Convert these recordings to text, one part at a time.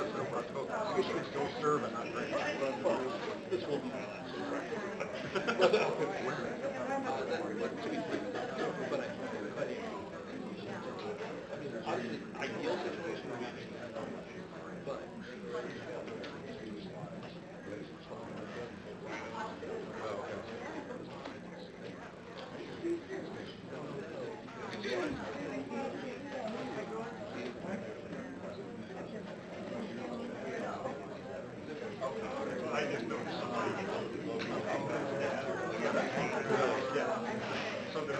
guess you can still serve and not drink. This will be. Ideal situation would be, but. I just noticed somebody. Yeah. So they're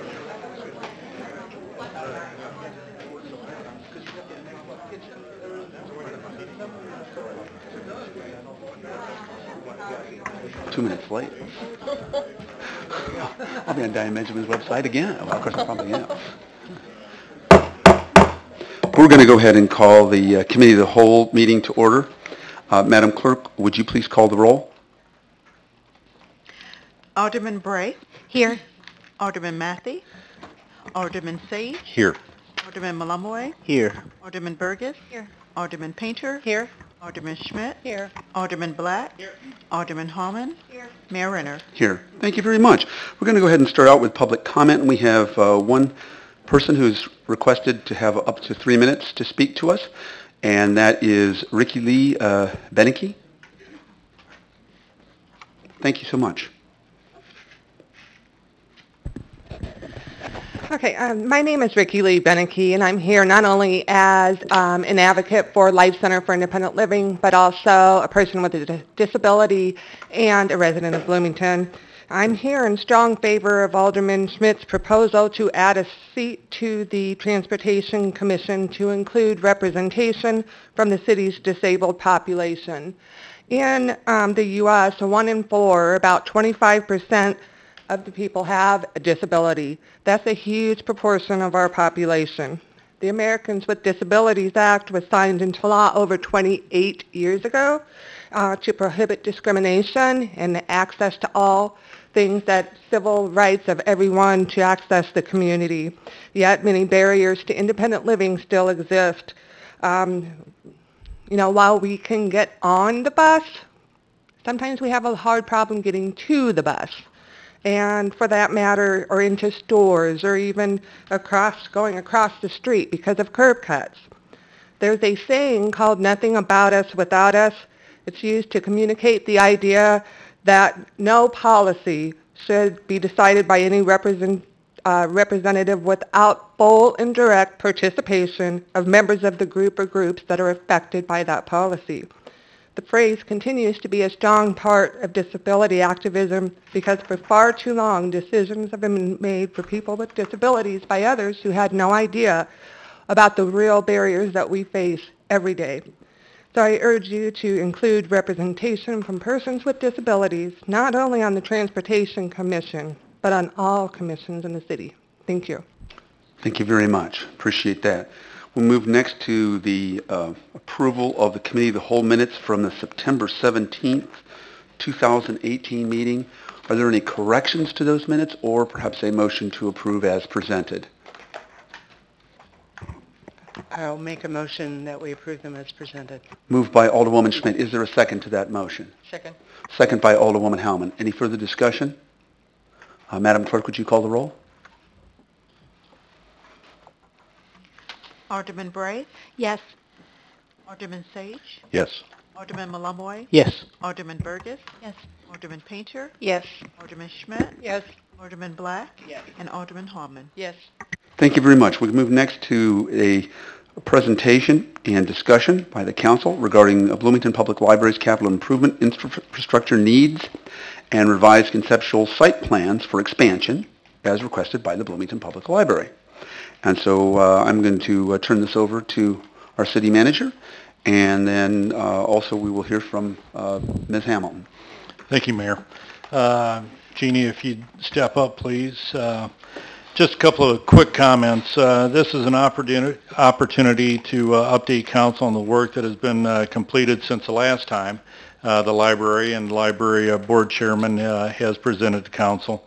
2 minutes late. I'll be on Diane Benjamin's website again. Well, of course, I probably am. We're going to go ahead and call the Committee of the Whole meeting to order. Madam Clerk, would you please call the roll? Alderman Bray. Here. Alderman Matthey. Alderman Sage. Here. Alderman Malamoy. Here. Alderman Burgess. Here. Alderman Painter. Here. Alderman Schmidt. Here. Alderman Black. Here. Alderman Hallman. Here. Mayor Renner. Here. Thank you very much. We're going to go ahead and start out with public comment. And we have one person who's requested to have up to 3 minutes to speak to us, and that is Ricky Lee Beneke. Thank you so much. Okay, my name is Ricky Lee Beneke, and I'm here not only as an advocate for Life Center for Independent Living, but also a person with a disability and a resident of Bloomington. I'm here in strong favor of Alderman Schmidt's proposal to add a seat to the Transportation Commission to include representation from the city's disabled population. In the U.S., 1 in 4, about 25% of the people have a disability. That's a huge proportion of our population. The Americans with Disabilities Act was signed into law over 28 years ago to prohibit discrimination and access to all things that civil rights of everyone to access the community. Yet many barriers to independent living still exist. While we can get on the bus, sometimes we have a hard problem getting to the bus. And for that matter, or into stores, or even going across the street because of curb cuts. There's a saying called "nothing about us without us." It's used to communicate the idea that no policy should be decided by any representative without full and direct participation of members of the group or groups that are affected by that policy. The phrase continues to be a strong part of disability activism because for far too long decisions have been made for people with disabilities by others who had no idea about the real barriers that we face every day. So I urge you to include representation from persons with disabilities, not only on the Transportation Commission, but on all commissions in the city. Thank you. Thank you very much. Appreciate that. We'll move next to the approval of the Committee of the Whole minutes from the September 17th, 2018 meeting. Are there any corrections to those minutes or perhaps a motion to approve as presented? I'll make a motion that we approve them as presented. Moved by Alderwoman Schmidt. Is there a second to that motion? Second. Second by Alderwoman Howman. Any further discussion? Madam Clerk, would you call the roll? Alderman Bray. Yes. Alderman Sage. Yes. Alderman Malamoy. Yes. Alderman Burgess. Yes. Alderman Painter. Yes. Alderman Schmidt. Yes. Alderman Black. Yes. And Alderman Hallman. Yes. Thank you very much. We move next to a presentation and discussion by the Council regarding Bloomington Public Library's capital improvement infrastructure needs and revised conceptual site plans for expansion as requested by the Bloomington Public Library. And so I'm going to turn this over to our city manager, and then also we will hear from Ms. Hamilton. Thank you, Mayor. Jeannie, if you'd step up, please. Just a couple of quick comments. This is an opportunity to update council on the work that has been completed since the last time the library and library board chairman has presented to council.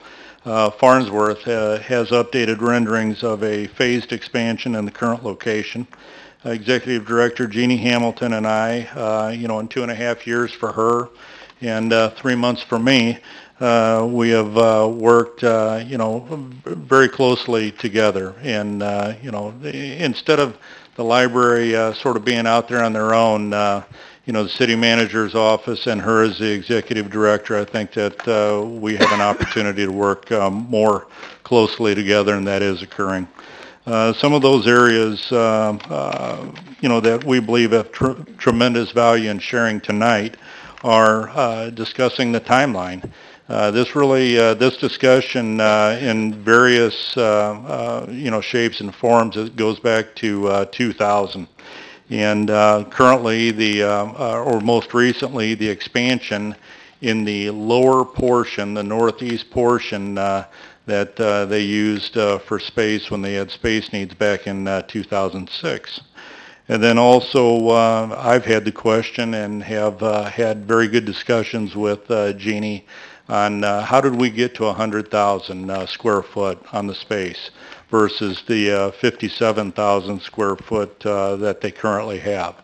Farnsworth has updated renderings of a phased expansion in the current location. Executive Director Jeannie Hamilton and I, in 2.5 years for her and 3 months for me, we have worked, very closely together. And, instead of the library sort of being out there on their own, the city manager's office and her as the executive director, I think that we have an opportunity to work more closely together, and that is occurring. Some of those areas, that we believe have tremendous value in sharing tonight are discussing the timeline. This discussion in various, shapes and forms, it goes back to 2000. And currently, or most recently, the expansion in the lower portion, the northeast portion, that they used for space when they had space needs back in 2006. And then also, I've had the question and have had very good discussions with Jeannie on how did we get to 100,000 square foot on the space versus the 57,000 square foot that they currently have.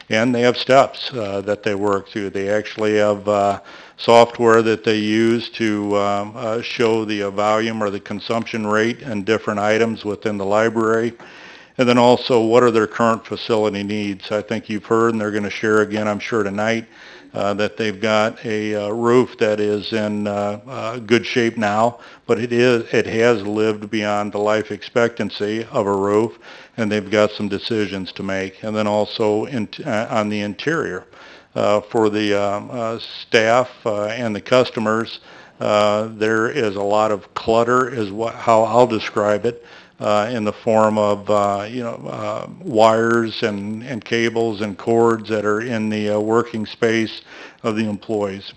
And they have steps that they work through. They actually have software that they use to show the volume or the consumption rate and different items within the library. And then also, what are their current facility needs? I think you've heard, and they're going to share again, I'm sure, tonight, that they've got a roof that is in good shape now, but it has lived beyond the life expectancy of a roof, and they've got some decisions to make. And then also on the interior, for the staff and the customers, there is a lot of clutter, is how I'll describe it. In the form of wires and cables and cords that are in the working space of the employees.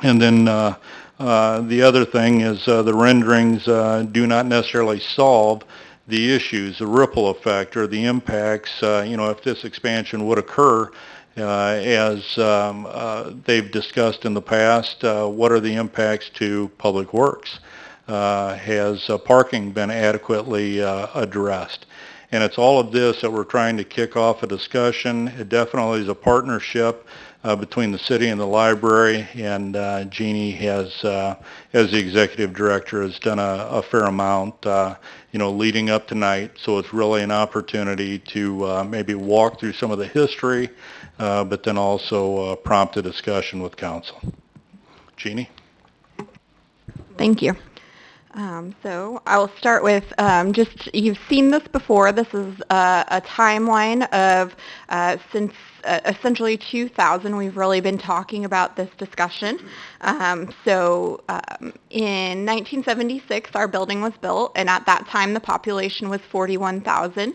And then the other thing is the renderings do not necessarily solve the issues, the ripple effect or the impacts, if this expansion would occur. As they've discussed in the past, what are the impacts to public works? Has parking been adequately addressed? And it's all of this that we're trying to kick off a discussion. It definitely is a partnership between the city and the library, and Jeannie has, as the executive director, has done a fair amount, leading up tonight. So it's really an opportunity to maybe walk through some of the history, but then also prompt a discussion with council. Jeannie? Thank you. So I will start with you've seen this before. This is a timeline of since essentially 2000. We've really been talking about this discussion. In 1976, our building was built, and at that time the population was 41,000.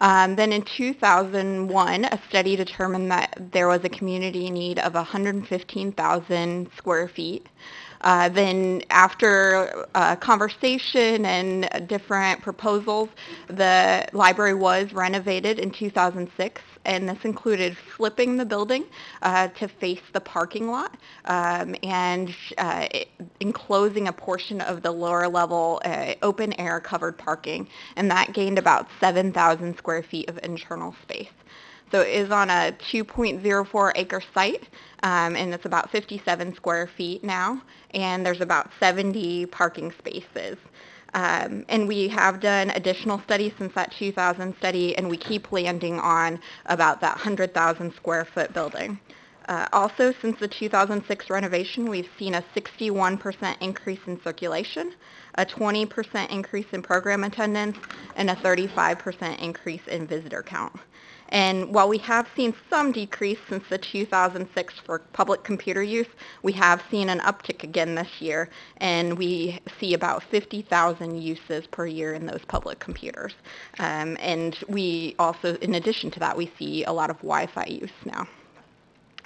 Then in 2001, a study determined that there was a community need of 115,000 square feet. Then after conversation and different proposals, the library was renovated in 2006, and this included flipping the building to face the parking lot and enclosing a portion of the lower level open air covered parking, and that gained about 7,000 square feet of internal space. So it is on a 2.04 acre site, and it's about 57 square feet now, and there's about 70 parking spaces. And we have done additional studies since that 2000 study, and we keep landing on about that 100,000 square foot building. Also, since the 2006 renovation, we've seen a 61% increase in circulation, a 20% increase in program attendance, and a 35% increase in visitor count. And while we have seen some decrease since the 2006 for public computer use, we have seen an uptick again this year, and we see about 50,000 uses per year in those public computers. And we also, in addition to that, we see a lot of Wi-Fi use now.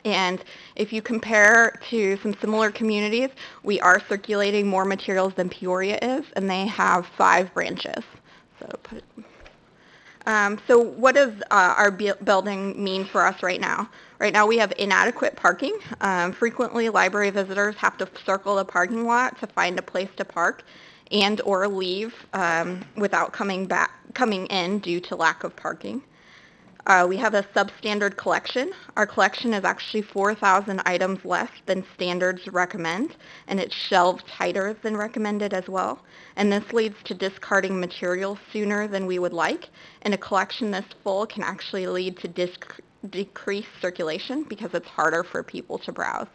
And if you compare to some similar communities, we are circulating more materials than Peoria is, and they have 5 branches. So what does our building mean for us right now? Right now we have inadequate parking. Frequently library visitors have to circle the parking lot to find a place to park and or leave without coming in due to lack of parking. We have a substandard collection. Our collection is actually 4,000 items less than standards recommend, and it's shelved tighter than recommended as well. And this leads to discarding materials sooner than we would like. And a collection this full can actually lead to decreased circulation because it's harder for people to browse.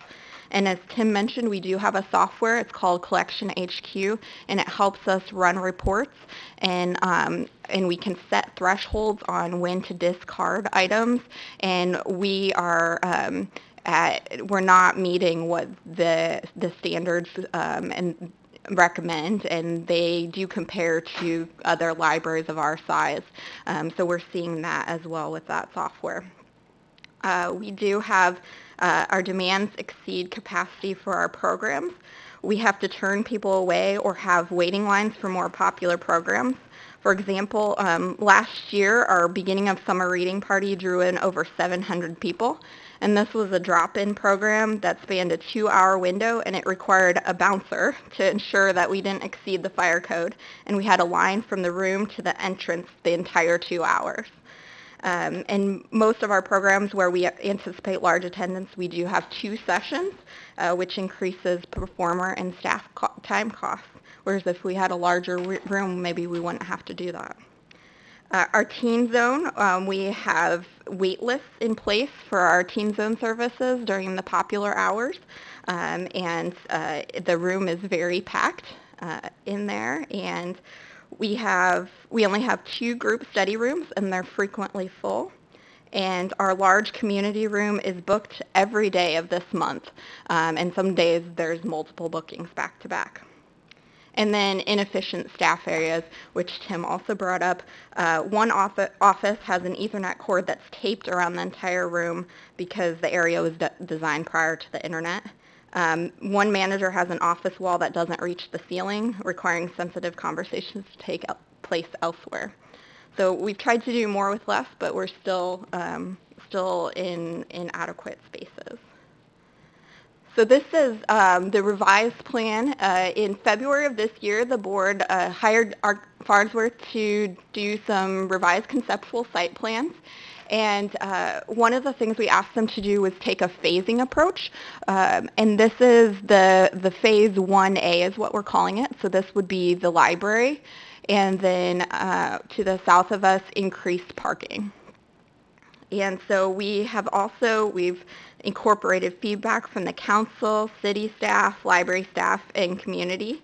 And as Tim mentioned, we do have a software. It's called Collection HQ, and it helps us run reports, and we can set thresholds on when to discard items. And we are we're not meeting what the standards and recommend, and they do compare to other libraries of our size. So we're seeing that as well with that software. We do have our demands exceed capacity for our programs. We have to turn people away or have waiting lines for more popular programs. For example, last year, our beginning of summer reading party drew in over 700 people, and this was a drop-in program that spanned a 2-hour window, and it required a bouncer to ensure that we didn't exceed the fire code, and we had a line from the room to the entrance the entire 2 hours. And most of our programs where we anticipate large attendance, we do have 2 sessions, which increases performer and staff time costs. Whereas if we had a larger room, maybe we wouldn't have to do that. Our teen zone, we have wait lists in place for our teen zone services during the popular hours. And the room is very packed in there. And we only have 2 group study rooms, and they're frequently full. And our large community room is booked every day of this month. And some days there's multiple bookings back to back. And then inefficient staff areas, which Tim also brought up. One office has an Ethernet cord that's taped around the entire room because the area was designed prior to the internet. One manager has an office wall that doesn't reach the ceiling, requiring sensitive conversations to take place elsewhere. So we've tried to do more with less, but we're still in inadequate spaces. So this is the revised plan. In February of this year, the board hired Farnsworth to do some revised conceptual site plans. And one of the things we asked them to do was take a phasing approach. And this is the phase 1A is what we're calling it. So this would be the library. And then to the south of us, increased parking. And so we've incorporated feedback from the council, city staff, library staff, and community.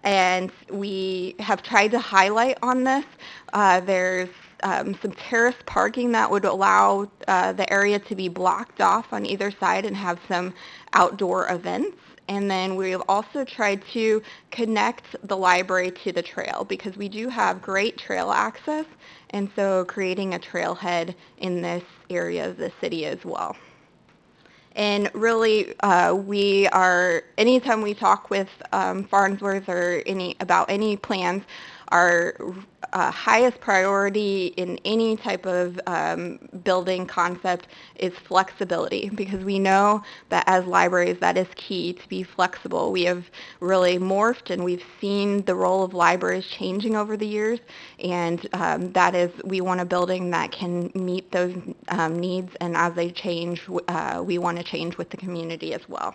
And we have tried to highlight on this. There's some terrace parking that would allow the area to be blocked off on either side and have some outdoor events. And then we've also tried to connect the library to the trail because we do have great trail access, and so creating a trailhead in this area of the city as well. And really, anytime we talk with Farnsworth or about any plans, our highest priority in any type of building concept is flexibility, because we know that as libraries that is key to be flexible. We have really morphed, and we've seen the role of libraries changing over the years, and that is, we want a building that can meet those needs, and as they change, we want to change with the community as well.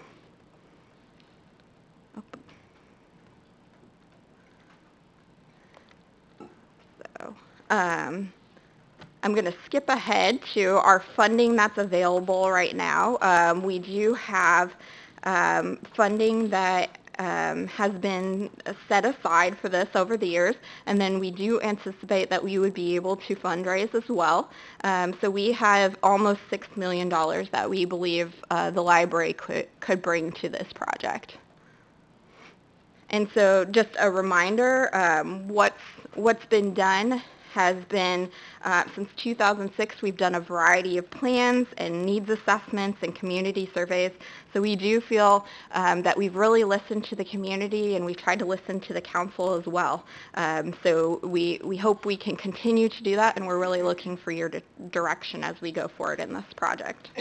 I'm going to skip ahead to our funding that's available right now. We do have funding that has been set aside for this over the years, and then we do anticipate that we would be able to fundraise as well. So we have almost $6 million that we believe the library could bring to this project. And so just a reminder, what's been done has been, since 2006, we've done a variety of plans and needs assessments and community surveys. So we do feel that we've really listened to the community, and we've tried to listen to the council as well. So we hope we can continue to do that, and we're really looking for your direction as we go forward in this project.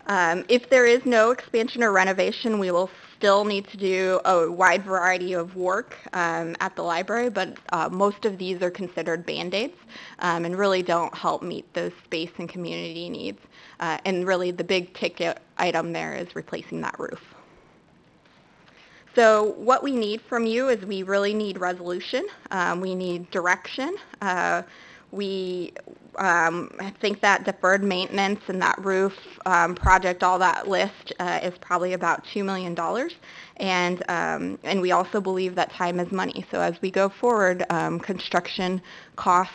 If there is no expansion or renovation, we will still need to do a wide variety of work at the library, but most of these are considered Band-Aids and really don't help meet those space and community needs. And really the big ticket item there is replacing that roof. So what we need from you is we really need resolution. We need direction. We think that deferred maintenance and that roof project, all that list, is probably about $2 million. And we also believe that time is money. So as we go forward, construction costs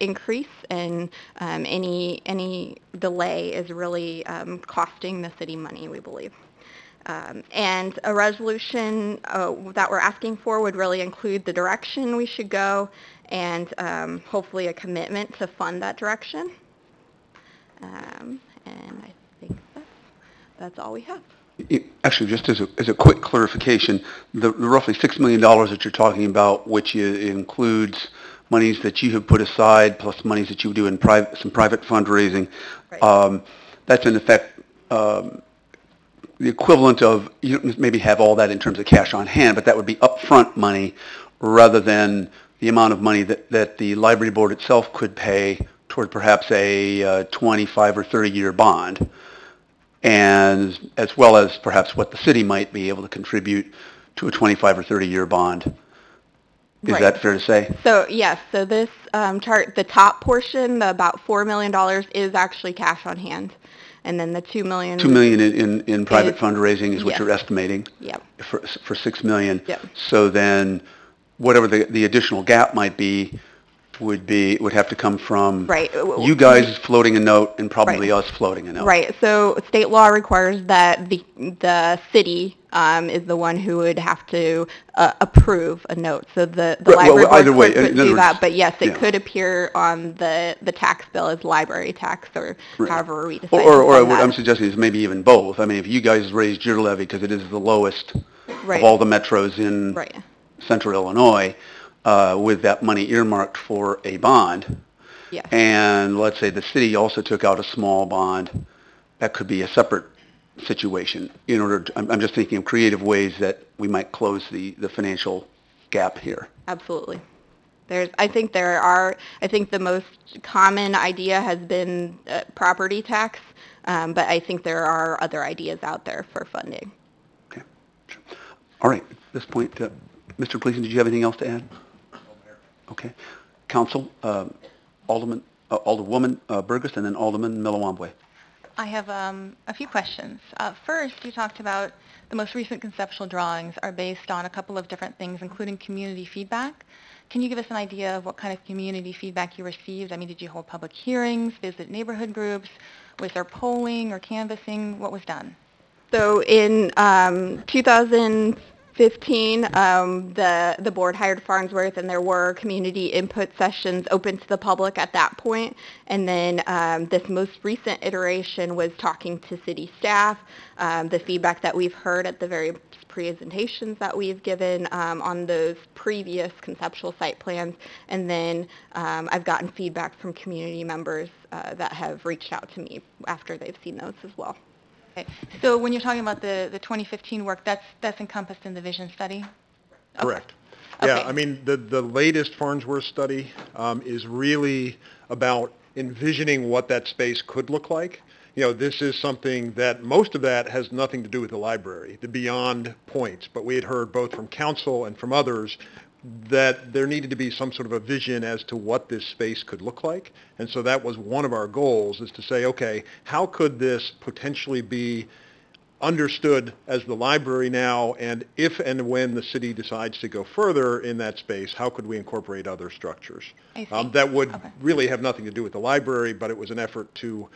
increase, and any delay is really costing the city money, we believe. And a resolution that we're asking for would really include the direction we should go and hopefully a commitment to fund that direction. And I think that's all we have. Actually, just as a quick clarification, the roughly $6 million that you're talking about, which includes monies that you have put aside plus monies that you do in some private fundraising, Right. That's in effect the equivalent of, you don't maybe have all that in terms of cash on hand, but that would be upfront money rather than the amount of money that the library board itself could pay toward perhaps a 25 or 30-year bond, and as well as perhaps what the city might be able to contribute to a 25 or 30-year bond. Is Right. that fair to say? So yes, so this chart, the top portion, the about $4 million, is actually cash on hand. And then the $2 million... $2 million in private fundraising is what yes. you're estimating? Yep. For $6 million? Yep. So then whatever the additional gap might be would have to come from Right. you guys floating a note and probably Right. us floating a note. Right. So state law requires that the city is the one who would have to approve a note. So the Right, library board either way, could in other do that, words, but yes, it yeah. could appear on the tax bill as library tax, or Right. however we decide Or to what fund that. I'm suggesting is maybe even both. I mean, if you guys raised your levy because it is the lowest Right. of all the metros in Right. central Illinois, with that money earmarked for a bond, Yes. and let's say the city also took out a small bond, that could be a separate situation. In order to, I'm just thinking of creative ways that we might close the financial gap here. Absolutely. I think the most common idea has been property tax, but I think there are other ideas out there for funding. Okay. Sure. All right. At this point, Mr. Gleason, did you have anything else to add? Okay. Council, Alderwoman Burgess, and then Alderman Millawambwe. I have a few questions. First, you talked about the most recent conceptual drawings are based on a couple of different things, including community feedback. Can you give us an idea of what kind of community feedback you received? I mean, did you hold public hearings, visit neighborhood groups? Was there polling or canvassing? What was done? So in 2015, the board hired Farnsworth, and there were community input sessions open to the public at that point. And then this most recent iteration was talking to city staff, the feedback that we've heard at the various presentations that we've given on those previous conceptual site plans. And then I've gotten feedback from community members that have reached out to me after they've seen those as well. Okay. So when you're talking about the 2015 work, that's encompassed in the vision study? Correct. Okay. Yeah, I mean, the latest Farnsworth study is really about envisioning what that space could look like. You know, this is something that most of that has nothing to do with the library, the beyond points. But we had heard both from council and from others that there needed to be some sort of a vision as to what this space could look like. And so that was one of our goals, is to say, okay, how could this potentially be understood as the library now, and if and when the city decides to go further in that space, how could we incorporate other structures? I see. That would really have nothing to do with the library, but it was an effort to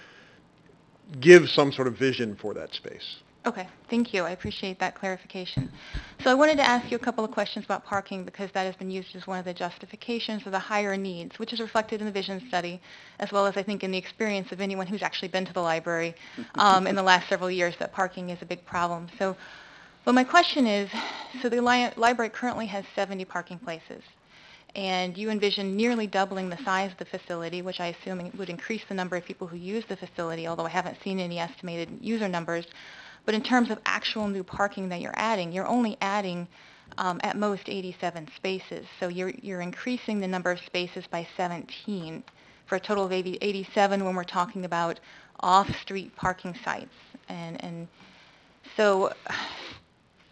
give some sort of vision for that space. Okay, thank you. I appreciate that clarification. So I wanted to ask you a couple of questions about parking, because that has been used as one of the justifications for the higher needs, which is reflected in the vision study, as well as I think in the experience of anyone who's actually been to the library in the last several years, that parking is a big problem. So, well, my question is, so the library currently has 70 parking places, and you envision nearly doubling the size of the facility, which I assume would increase the number of people who use the facility, although I haven't seen any estimated user numbers. But in terms of actual new parking that you're only adding at most 87 spaces. So you're increasing the number of spaces by 17 for a total of 87 when we're talking about off-street parking sites. And so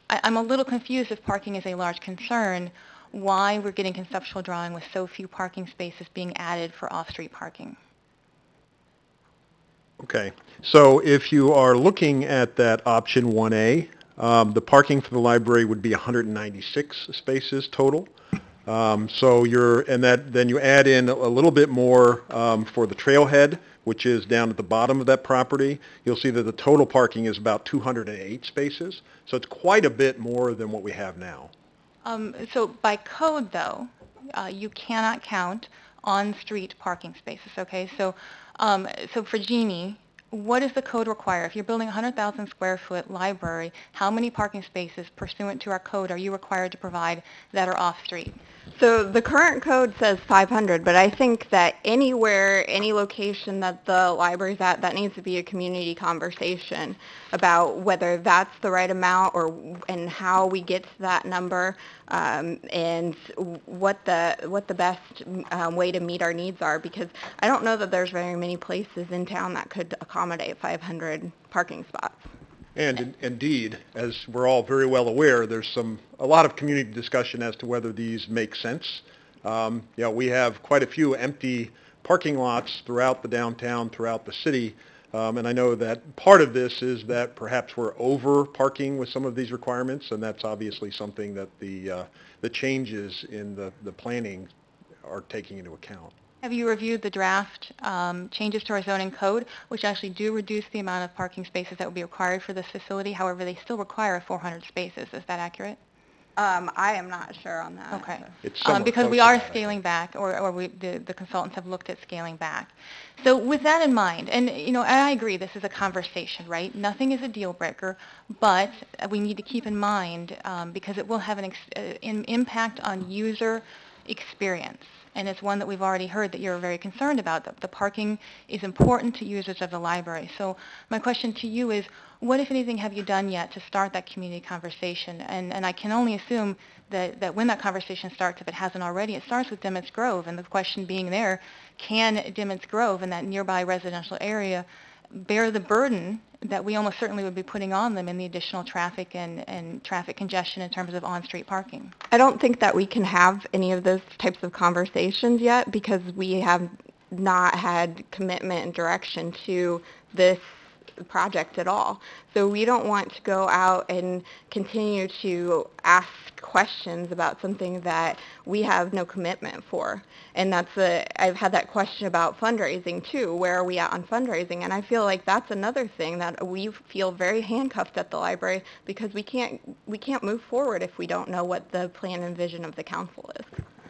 I'm a little confused if parking is a large concern, why we're getting conceptual drawing with so few parking spaces being added for off-street parking. Okay, so if you are looking at that option 1A, the parking for the library would be 196 spaces total. Then you add in a little bit more for the trailhead, which is down at the bottom of that property. You'll see that the total parking is about 208 spaces. So it's quite a bit more than what we have now. So by code, though, you cannot count on-street parking spaces, okay? So for Jeannie, what does the code require? If you're building a 100,000 square foot library, how many parking spaces pursuant to our code are you required to provide that are off-street? So the current code says 500, but I think that anywhere, any location that the library's at, that needs to be a community conversation about whether that's the right amount and how we get to that number, and what the best way to meet our needs are, because I don't know that there's very many places in town that could accommodate 500 parking spots. And indeed, as we're all very well aware, there's a lot of community discussion as to whether these make sense. We have quite a few empty parking lots throughout the downtown, throughout the city, and I know that part of this is that perhaps we're over parking with some of these requirements, and that's obviously something that the changes in the planning are taking into account. Have you reviewed the draft changes to our zoning code, which actually do reduce the amount of parking spaces that would be required for this facility? However, they still require 400 spaces. Is that accurate? I am not sure on that. Okay. It's Because we are scaling back, or the consultants have looked at scaling back. So with that in mind, and I agree, this is a conversation, right? Nothing is a deal breaker, but we need to keep in mind, because it will have an impact on user experience. And it's one that we've already heard that you're very concerned about. The parking is important to users of the library. So my question to you is, what, if anything, have you done yet to start that community conversation? And I can only assume that when that conversation starts, if it hasn't already, it starts with Dimmitt's Grove. And the question being there, can Dimmitt's Grove and that nearby residential area bear the burden that we almost certainly would be putting on them in the additional traffic and traffic congestion in terms of on-street parking? I don't think that we can have any of those types of conversations yet because we have not had commitment and direction to this project at all. So we don't want to go out and continue to ask questions about something that we have no commitment for. And I've had that question about fundraising too. Where are we at on fundraising? And I feel like that's another thing that we feel very handcuffed at the library because we can't move forward if we don't know what the plan and vision of the council is.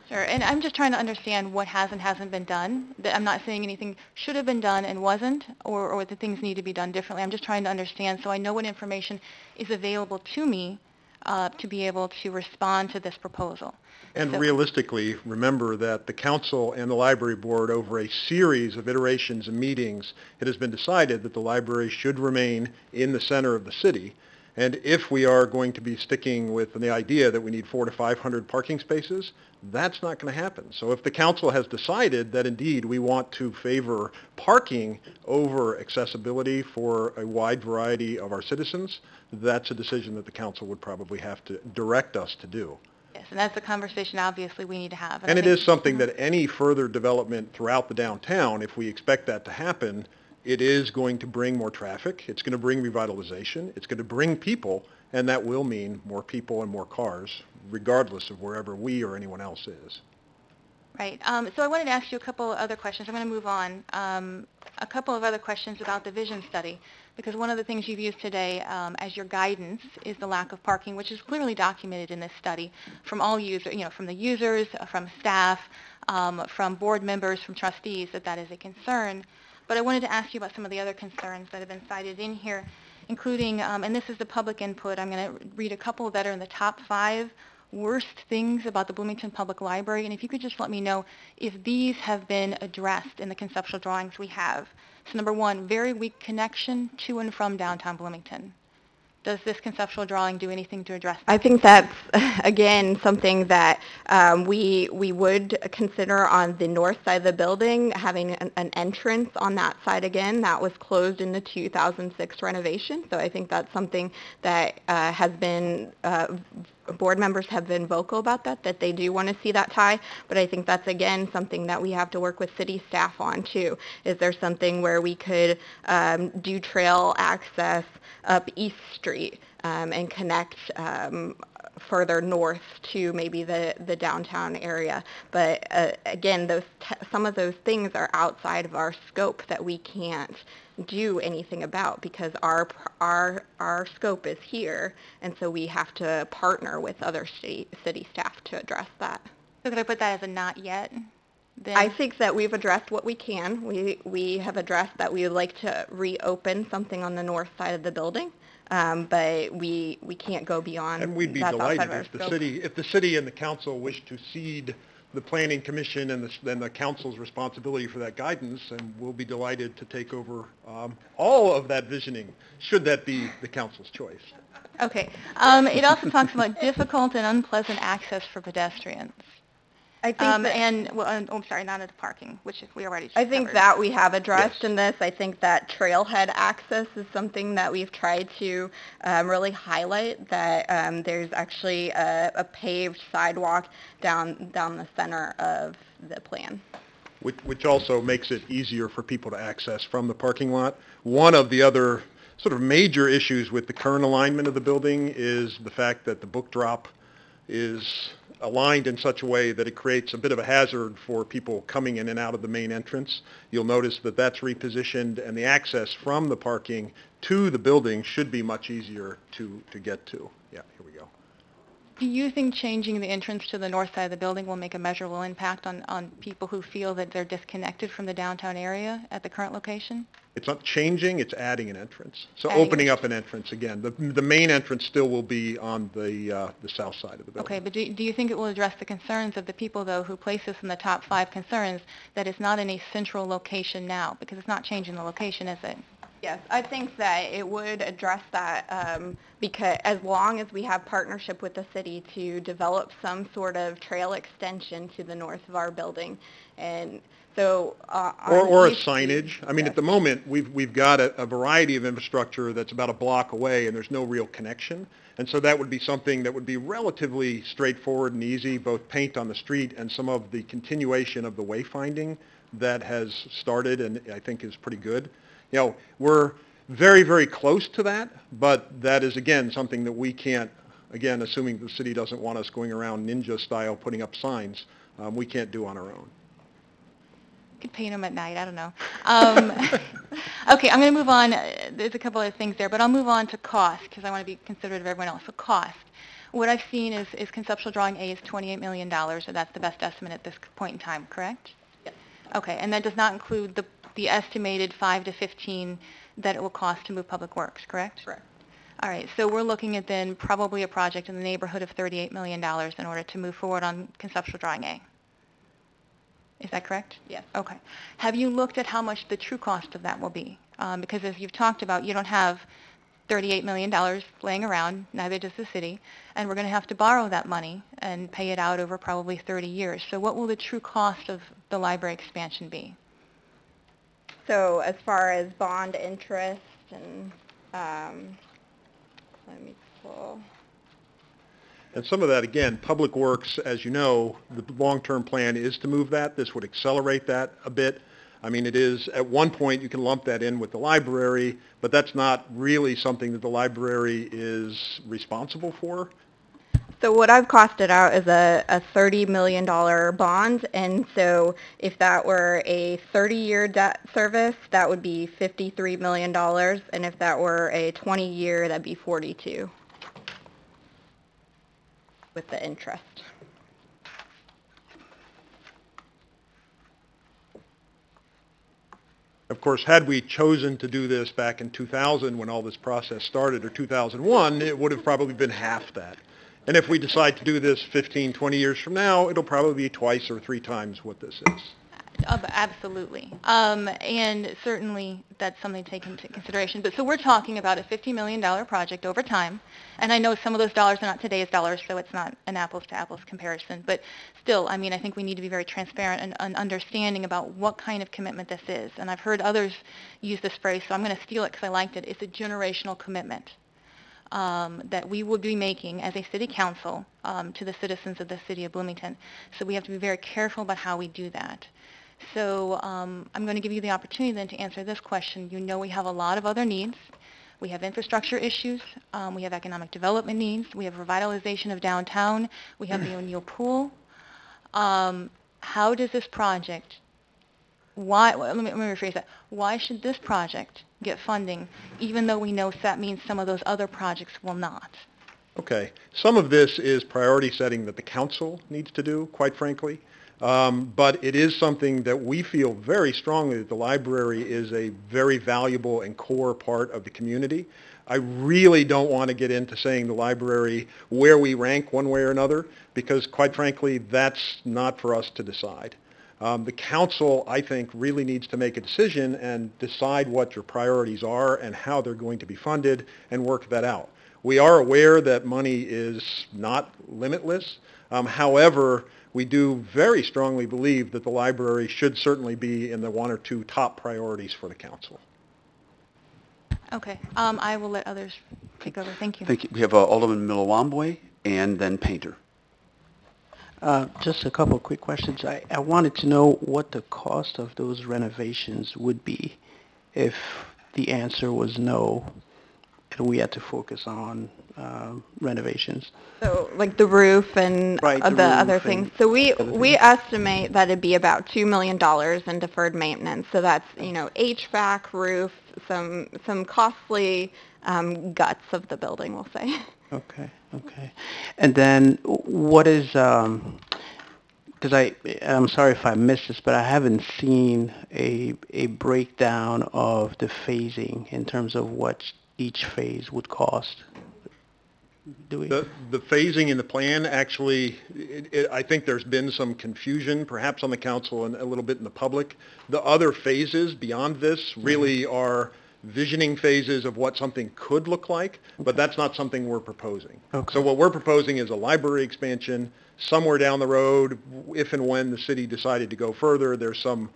Sure, and I'm just trying to understand what has and hasn't been done. I'm not saying anything should have been done and wasn't, or that things need to be done differently. I'm just trying to understand so I know what information is available to me to be able to respond to this proposal. And realistically, remember that the council and the library board, over a series of iterations and meetings, it has been decided that the library should remain in the center of the city. And if we are going to be sticking with the idea that we need 400 to 500 parking spaces, that's not going to happen. So if the council has decided that indeed we want to favor parking over accessibility for a wide variety of our citizens, that's a decision that the council would probably have to direct us to do. Yes, and that's a conversation obviously we need to have. And it is something that any further development throughout the downtown, if we expect that to happen, it is going to bring more traffic. It's going to bring revitalization. It's going to bring people, and that will mean more people and more cars, regardless of wherever we or anyone else is. Right. So I wanted to ask you a couple of other questions. I'm going to move on. A couple of other questions about the vision study, because one of the things you've used today as your guidance is the lack of parking, which is clearly documented in this study from all users, from the users, from staff, from board members, from trustees, that is a concern. But I wanted to ask you about some of the other concerns that have been cited in here, including, and this is the public input, I'm going to read a couple that are in the top 5 worst things about the Bloomington Public Library, and if you could just let me know if these have been addressed in the conceptual drawings we have. So number 1, very weak connection to and from downtown Bloomington. Does this conceptual drawing do anything to address that? I think that's, again, something that we would consider on the north side of the building, having an entrance on that side again. That was closed in the 2006 renovation, so I think that's something that has been, board members have been vocal about that they do want to see that tie, but I think that's, again, something that we have to work with city staff on, too. Is there something where we could do trail access up East Street and connect further north to maybe the downtown area. But again, some of those things are outside of our scope that we can't do anything about because our scope is here, and so we have to partner with other city staff to address that. So could I put that as a not yet? Then? I think that we've addressed what we can. We have addressed that we would like to reopen something on the north side of the building, but we can't go beyond. And we'd be delighted if the city and the council wish to cede the planning commission and the council's responsibility for that guidance, and we'll be delighted to take over all of that visioning, should that be the council's choice. Okay. It also talks about difficult and unpleasant access for pedestrians. I think not at the parking, which we already I think covered. that we have addressed in this. I think that trailhead access is something that we've tried to really highlight, that there's actually a paved sidewalk down the center of the plan. Which also makes it easier for people to access from the parking lot. One of the other sort of major issues with the current alignment of the building is the fact that the book drop is aligned in such a way that it creates a bit of a hazard for people coming in and out of the main entrance. You'll notice that that's repositioned, and the access from the parking to the building should be much easier to get to. Yeah, here we go. Do you think changing the entrance to the north side of the building will make a measurable impact on people who feel that they're disconnected from the downtown area at the current location? It's not changing, it's adding an entrance. So opening up an entrance again. The main entrance still will be on the south side of the building. Okay, but do you think it will address the concerns of the people, though, who place this in the top 5 concerns, that it's not in a central location now? Because it's not changing the location, is it? Yes, I think that it would address that because as long as we have partnership with the city to develop some sort of trail extension to the north of our building, and so or a signage. I mean, at the moment we've got a variety of infrastructure that's about a block away, and there's no real connection. And so that would be something that would be relatively straightforward and easy, both paint on the street and some of the continuation of the wayfinding that has started and I think is pretty good. You know, we're very, very close to that, but that is, again, something that we can't, again, assuming the city doesn't want us going around ninja style putting up signs, we can't do on our own. You could paint them at night, I don't know. Okay, I'm going to move on. There's a couple of things there, but I'll move on to cost because I want to be considerate of everyone else. So cost. What I've seen is conceptual drawing A is $28 million, so that's the best estimate at this point in time, correct? Yes. Okay, and that does not include the estimated 5 to 15 that it will cost to move Public Works, correct? Correct. All right, so we're looking at then probably a project in the neighborhood of $38 million in order to move forward on conceptual drawing A. Is that correct? Yes. Okay. Have you looked at how much the true cost of that will be? Because as you've talked about, you don't have $38 million laying around, neither does the city, and we're going to have to borrow that money and pay it out over probably 30 years. So what will the true cost of the library expansion be? So as far as bond interest and, let me pull. And some of that, again, Public Works, as you know, the long-term plan is to move that. This would accelerate that a bit. I mean, it is, at one point, you can lump that in with the library, but that's not really something that the library is responsible for. So what I've costed out is a $30 million bond, and so if that were a 30-year debt service, that would be $53 million, and if that were a 20-year, that'd be 42 with the interest. Of course, had we chosen to do this back in 2000 when all this process started, or 2001, it would have probably been half that. And if we decide to do this 15, 20 years from now, it'll probably be twice or 3 times what this is. Absolutely. And certainly that's something to take into consideration. But so we're talking about a $50 million project over time. And I know some of those dollars are not today's dollars, so it's not an apples-to-apples comparison. But still, I mean, I think we need to be very transparent and understanding about what kind of commitment this is. And I've heard others use this phrase, so I'm going to steal it because I liked it. It's a generational commitment that we will be making as a city council to the citizens of the city of Bloomington. So we have to be very careful about how we do that. So I'm going to give you the opportunity then to answer this question. You know we have a lot of other needs. We have infrastructure issues. We have economic development needs. We have revitalization of downtown. We have the O'Neill Pool. How does this project, let me rephrase that. Why should this project get funding even though we know that means some of those other projects will not? Okay. Some of this is priority setting that the council needs to do, quite frankly. But it is something that we feel very strongly that the library is a very valuable and core part of the community. I really don't want to get into saying the library where we rank one way or another, because quite frankly, that's not for us to decide. The council, I think, really needs to make a decision and decide what your priorities are and how they're going to be funded and work that out. We are aware that money is not limitless. However, we do very strongly believe that the library should certainly be in the one or two top priorities for the council. Okay. I will let others take over. Thank you. Thank you. We have Alderman Milawambwe and then Painter. Just a couple of quick questions. I wanted to know what the cost of those renovations would be if the answer was no and we had to focus on renovations. So like the roof and Right, the the other roof things. and So we everything. estimate that it'd be about $2 million in deferred maintenance. So that's, HVAC, roof, some costly guts of the building, we'll say. Okay. And then what is, because I'm sorry if I missed this, but I haven't seen a breakdown of the phasing in terms of what each phase would cost. Do we? The phasing in the plan, actually, I think there's been some confusion, perhaps on the council and a little bit in the public. The other phases beyond this really are visioning phases of what something could look like, but that's not something we're proposing. Okay. So what we're proposing is a library expansion somewhere down the road. If and when the city decided to go further, there's some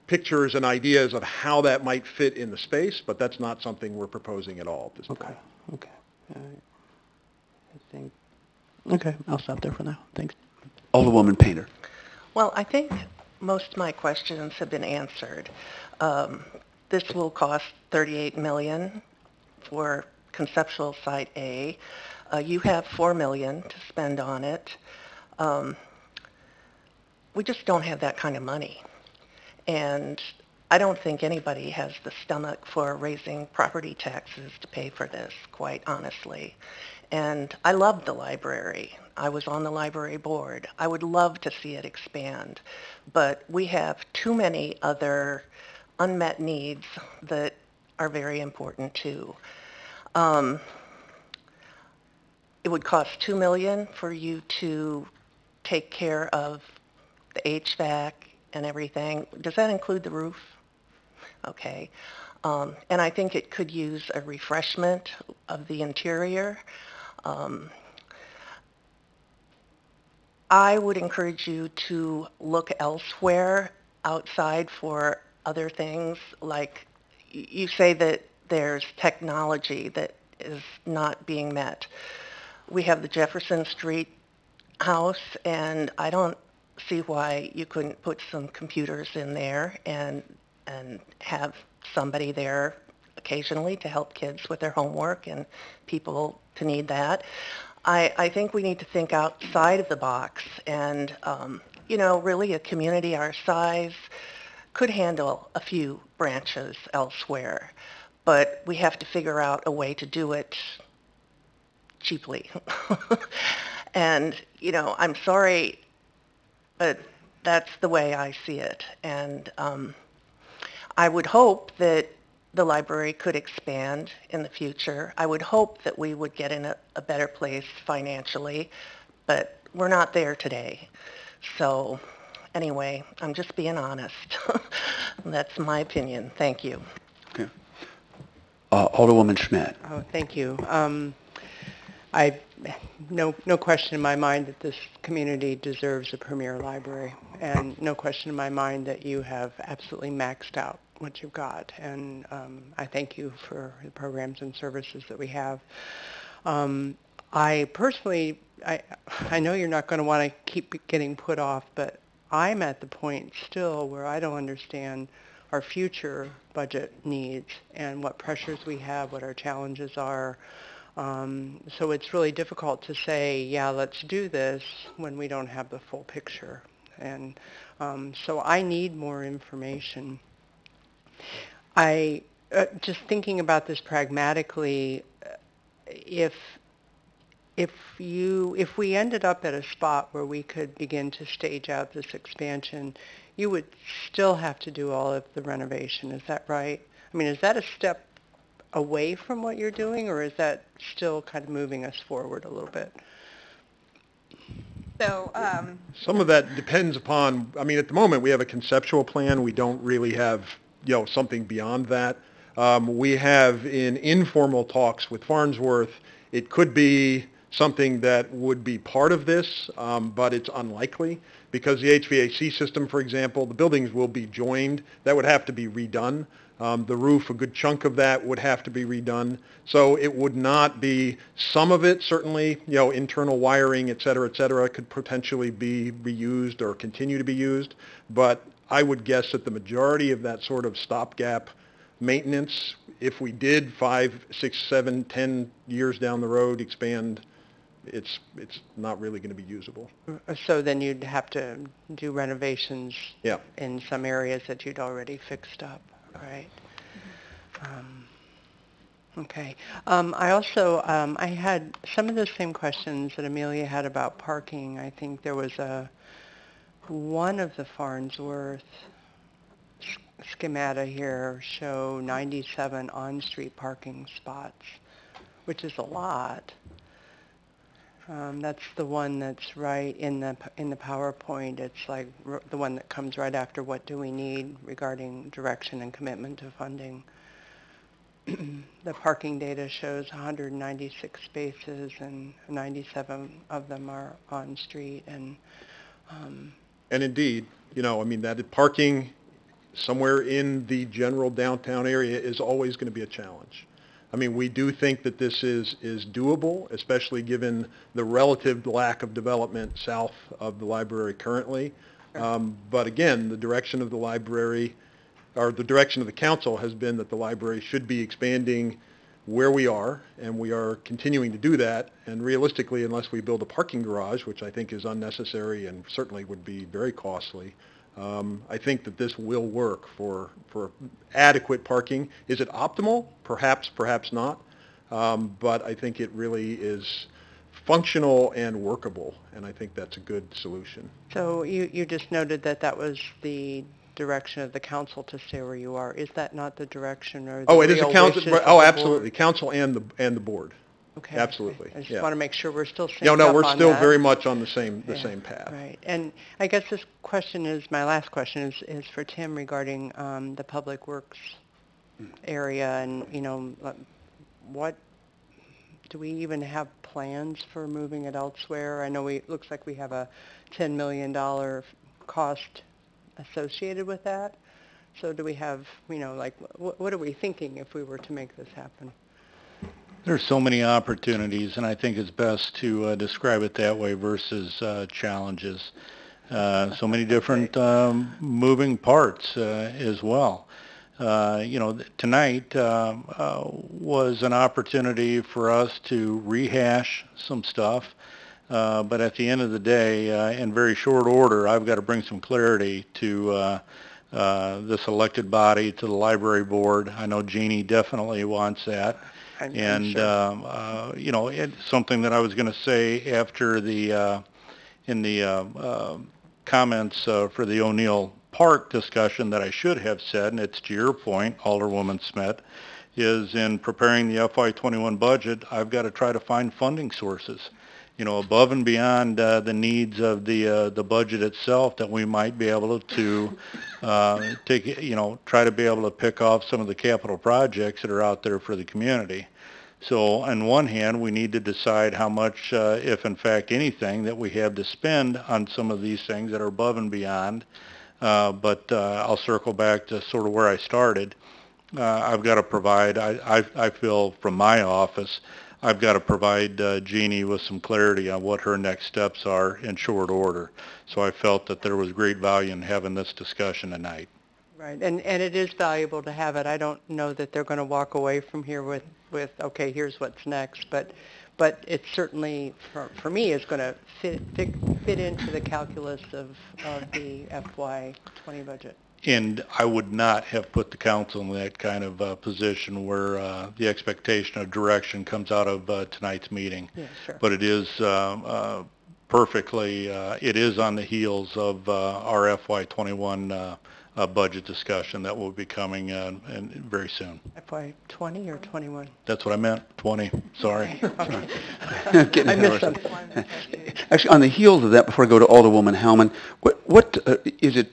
pictures and ideas of how that might fit in the space, but that's not something we're proposing at all at this point. Okay. All right. Okay, I'll stop there for now. Thanks. Alderwoman Painter. Well, I think most of my questions have been answered. This will cost $38 million for conceptual site A. You have $4 million to spend on it. We just don't have that kind of money. And I don't think anybody has the stomach for raising property taxes to pay for this, quite honestly. And I love the library. I was on the library board. I would love to see it expand. But we have too many other unmet needs that are very important too. It would cost $2 million for you to take care of the HVAC and everything. Does that include the roof? Okay. And I think it could use a refreshment of the interior. I would encourage you to look elsewhere outside for other things. Like you say that there's technology that is not being met. We have the Jefferson Street house, and I don't see why you couldn't put some computers in there and have somebody there occasionally to help kids with their homework and people to need that. I think we need to think outside of the box, and really a community our size could handle a few branches elsewhere, but we have to figure out a way to do it cheaply. And I'm sorry, but that's the way I see it. And I would hope that the library could expand in the future. I would hope that we would get in a better place financially, but we're not there today. So Anyway, I'm just being honest. That's my opinion. Thank you. Okay. Alderwoman Schmidt. Oh, thank you. No question in my mind that this community deserves a premier library, and no question in my mind that you have absolutely maxed out what you've got. And I thank you for the programs and services that we have. I personally, I know you're not going to want to keep getting put off, but I'm at the point still where I don't understand our future budget needs and what pressures we have, what our challenges are. So it's really difficult to say, yeah, let's do this when we don't have the full picture. And so I need more information. I just thinking about this pragmatically, if we ended up at a spot where we could begin to stage out this expansion, you would still have to do all of the renovation. Is that right? I mean, is that a step away from what you're doing, or is that still kind of moving us forward a little bit? So, Some of that depends upon, I mean, at the moment, we have a conceptual plan. We don't really have, something beyond that. We have in informal talks with Farnsworth, it could be something that would be part of this, but it's unlikely because the HVAC system, for example, the buildings will be joined. That would have to be redone. The roof, a good chunk of that would have to be redone. So it would not be, some of it certainly, internal wiring, et cetera, could potentially be reused or continue to be used. But I would guess that the majority of that sort of stopgap maintenance, if we did 5, 6, 7, 10 years down the road expand, it's not really going to be usable. So then you'd have to do renovations Yeah. in some areas that you'd already fixed up. Right. Okay. I also, I had some of the same questions that Amelia had about parking. I think there was one of the Farnsworth schemata here show 97 on-street parking spots, which is a lot. That's the one that's right in the PowerPoint. It's like the one that comes right after what do we need regarding direction and commitment to funding. The parking data shows 196 spaces and 97 of them are on street. And indeed, that parking somewhere in the general downtown area is always going to be a challenge. I mean, we do think that this is doable, especially given the relative lack of development south of the library currently. But again, the direction of the library, or the direction of the council has been that the library should be expanding where we are, and we are continuing to do that. And realistically, unless we build a parking garage, which I think is unnecessary and certainly would be very costly, I think that this will work for adequate parking. Is it optimal? Perhaps, perhaps not. But I think it really is functional and workable, and I think that's a good solution. So you just noted that was the direction of the council to stay where you are. Is that not the direction or the it is a council. Oh, absolutely, council and the board. Okay. Absolutely. I just want to make sure we're still synced No, up we're on still that. very much on the same path. Right. And I guess this question is, my last question is for Tim regarding the public works area, and what do we even have plans for moving it elsewhere? I know it looks like we have a $10 million cost associated with that. So do we have, what are we thinking if we were to make this happen? There's so many opportunities, and I think it's best to describe it that way versus challenges. So many different moving parts as well. Tonight was an opportunity for us to rehash some stuff, but at the end of the day, in very short order, I've got to bring some clarity to this elected body, to the library board. I know Jeannie definitely wants that. And, sure. It's something that I was going to say after in the comments for the O'Neill Park discussion that I should have said, and it's to your point, Alderwoman Smith, is in preparing the FY21 budget, I've got to try to find funding sources. above and beyond the needs of the budget itself, that we might be able to try to be able to pick off some of the capital projects that are out there for the community. So on one hand, we need to decide how much, if in fact anything, that we have to spend on some of these things that are above and beyond. But I'll circle back to sort of where I started. I've got to provide, I feel from my office, I've got to provide Jeannie with some clarity on what her next steps are in short order. So I felt that there was great value in having this discussion tonight. Right, and it is valuable to have it. I don't know that they're going to walk away from here with okay, here's what's next, but it certainly, for me, is going to fit into the calculus of the FY20 budget. And I would not have put the council in that kind of position where the expectation of direction comes out of tonight's meeting. Yeah, sure. But it is perfectly, it is on the heels of our FY21 budget discussion that will be coming very soon. FY20 or 21? That's what I meant, 20, sorry. I missed something. Actually, on the heels of that, before I go to Alderwoman Howman, what is it,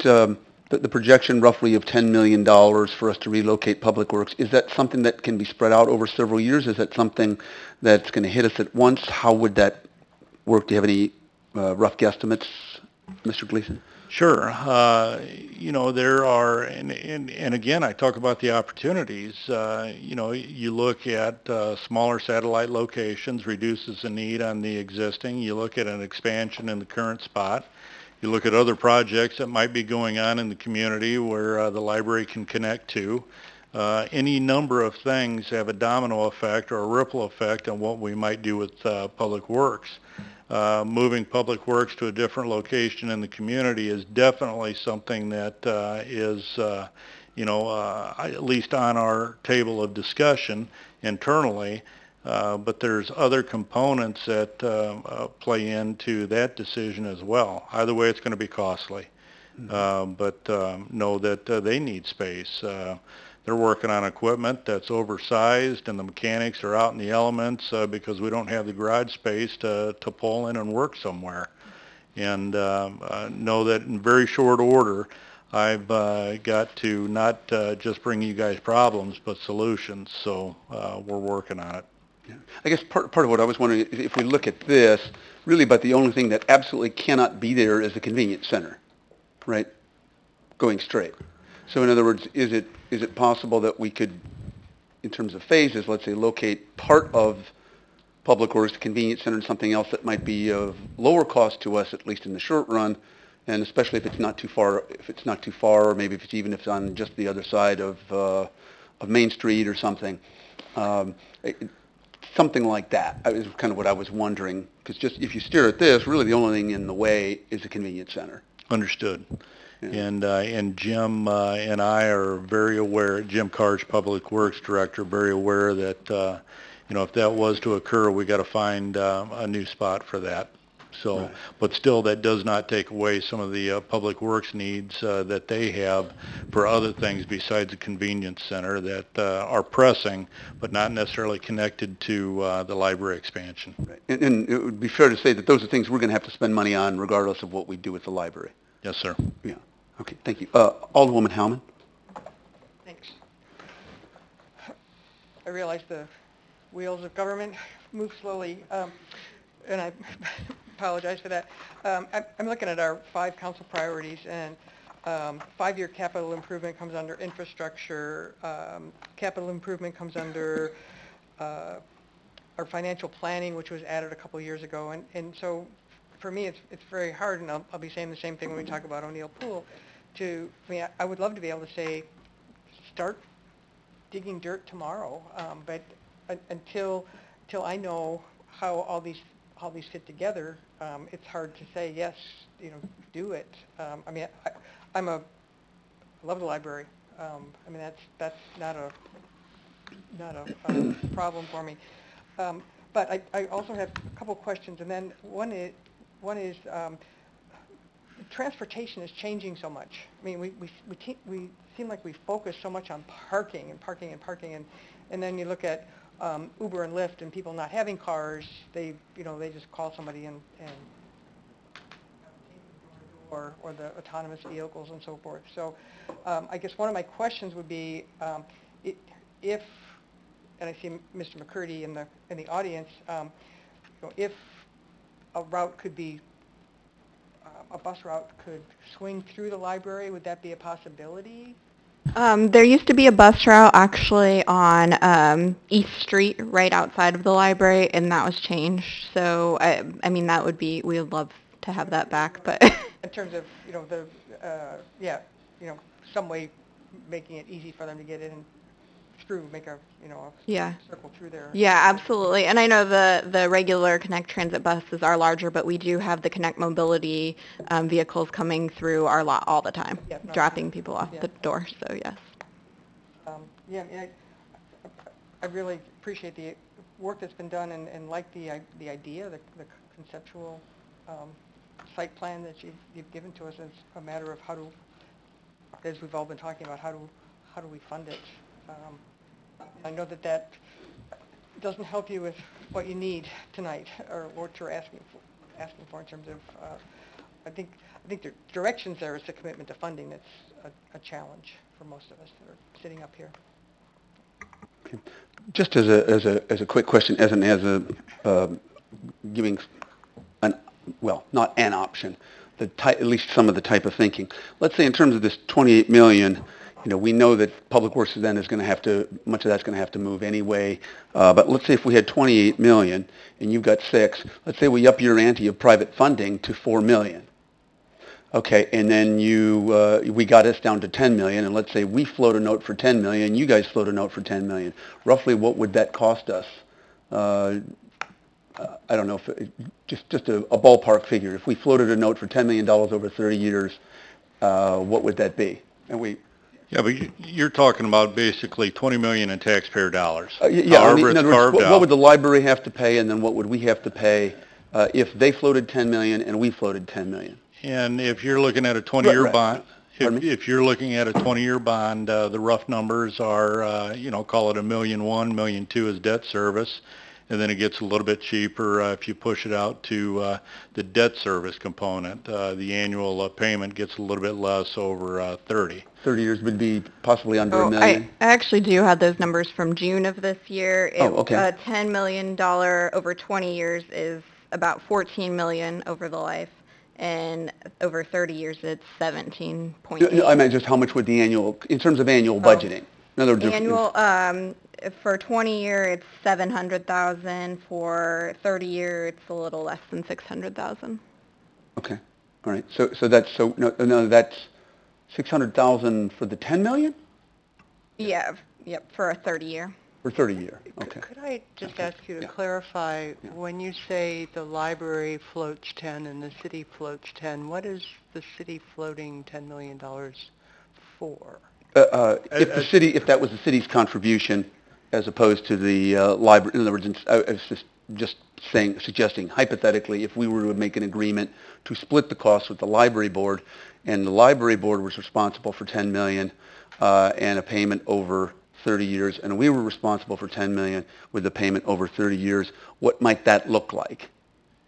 the projection roughly of $10 million for us to relocate Public Works, is that something that can be spread out over several years? Is that something that's going to hit us at once? How would that work? Do you have any rough guesstimates, Mr. Gleason? Sure. There are, and again, I talk about the opportunities. You look at smaller satellite locations, reduces the need on the existing. You look at an expansion in the current spot. You look at other projects that might be going on in the community where the library can connect to. Any number of things have a domino effect or a ripple effect on what we might do with Public Works. Moving Public Works to a different location in the community is definitely something that is, at least on our table of discussion internally. But there's other components that play into that decision as well. Either way, it's going to be costly. But know that they need space. They're working on equipment that's oversized, and the mechanics are out in the elements because we don't have the garage space to pull in and work somewhere. And know that in very short order, I've got to not just bring you guys problems, but solutions. So we're working on it. Yeah. I guess part of what I was wondering is if we look at this, really, but the only thing that absolutely cannot be there is a convenience center, right? Going straight. So in other words, is it possible that we could, in terms of phases, let's say locate part of Public Works, convenience center, and something else that might be of lower cost to us, at least in the short run, and especially if it's not too far, or maybe if it's on just the other side of Main Street or something. Something like that is kind of what I was wondering, because just if you stare at this, really the only thing in the way is a convenience center. Understood. Yeah. And Jim and I are very aware, Jim Karch, Public Works Director, very aware that, if that was to occur, we got to find a new spot for that. So, right. But still, that does not take away some of the Public Works needs that they have for other things besides the convenience center that are pressing, but not necessarily connected to the library expansion. Right. And it would be fair to say that those are things we're going to have to spend money on regardless of what we do with the library. Yes, sir. Yeah. Okay, thank you. Alderwoman Howman. Thanks. I realize the wheels of government move slowly, and I apologize for that. I'm looking at our 5 council priorities, and 5-year capital improvement comes under infrastructure. Capital improvement comes under our financial planning, which was added a couple years ago. And so for me, it's very hard, and I'll be saying the same thing when we talk about O'Neill Pool. I would love to be able to say, start digging dirt tomorrow, but until I know how all these fit together, it's hard to say yes, do it. I love the library. That's not a problem for me. But I also have a couple questions, and then one is transportation is changing so much. We seem like we focus so much on parking, and then you look at Uber and Lyft and people not having cars, they just call somebody and or the autonomous vehicles and so forth. So I guess one of my questions would be if, and I see Mr. McCurdy in the audience, if a route could be, a bus route could swing through the library, would that be a possibility? There used to be a bus route actually on East Street right outside of the library, and that was changed. So, I mean, that would be, we would love to have that back, but... In terms of, some way making it easy for them to get in and through, make a, Yeah. circle through there. Yeah, absolutely. And I know the regular Connect Transit buses are larger, but we do have the Connect Mobility vehicles coming through our lot all the time, Yeah, no, dropping people off yeah. the door, so yes. I really appreciate the work that's been done and like the idea, the conceptual site plan that you've given to us as a matter of how to, as we've all been talking about, how do we fund it? I know that doesn't help you with what you need tonight or what you're asking for in terms of. I think the directions there is the commitment to funding that's a challenge for most of us that are sitting up here. Okay. Just as a quick question, giving not an option, at least some of the type of thinking. Let's say in terms of this 28 million, we know that Public Works then is going to have to, much of that's going to have to move anyway. But let's say if we had 28 million and you've got 6, let's say we up your ante of private funding to 4 million. Okay, and then we got us down to 10 million, and let's say we float a note for 10 million, you guys float a note for 10 million. Roughly, what would that cost us? I don't know, just a ballpark figure. If we floated a note for $10 million over 30 years, what would that be? And Yeah, but you're talking about basically 20 million in taxpayer dollars. Yeah, However, in it's other words, carved out. what would the library have to pay, and then what would we have to pay if they floated 10 million and we floated 10 million? And if you're looking at a 20-year Right. bond, Pardon me? if you're looking at a 20-year bond, the rough numbers are, call it $1.1 million, $1.2 million as debt service, and then it gets a little bit cheaper if you push it out to the debt service component. The annual payment gets a little bit less over 30. 30 years would be possibly under $1 million. I actually do have those numbers from June of this year. Okay. $10 million over 20 years is about $14 million over the life. And over 30 years, it's 17.8. No, I meant just how much would the annual, in terms of annual budgeting? In other words, Annual, for 20 year, it's 700,000. For 30 year, it's a little less than 600,000. Okay, all right. So that's that's 600,000 for the 10 million? Yeah, yep, for a 30 year. For 30 year. Okay. Could I just Okay. ask you to Yeah. clarify, Yeah. when you say the library floats 10 and the city floats 10, what is the city floating $10 million for? If that was the city's contribution as opposed to the library, in other words, I was just suggesting hypothetically, if we were to make an agreement to split the cost with the library board, and the library board was responsible for 10 million and a payment over 30 years, and we were responsible for 10 million with the payment over 30 years, what might that look like?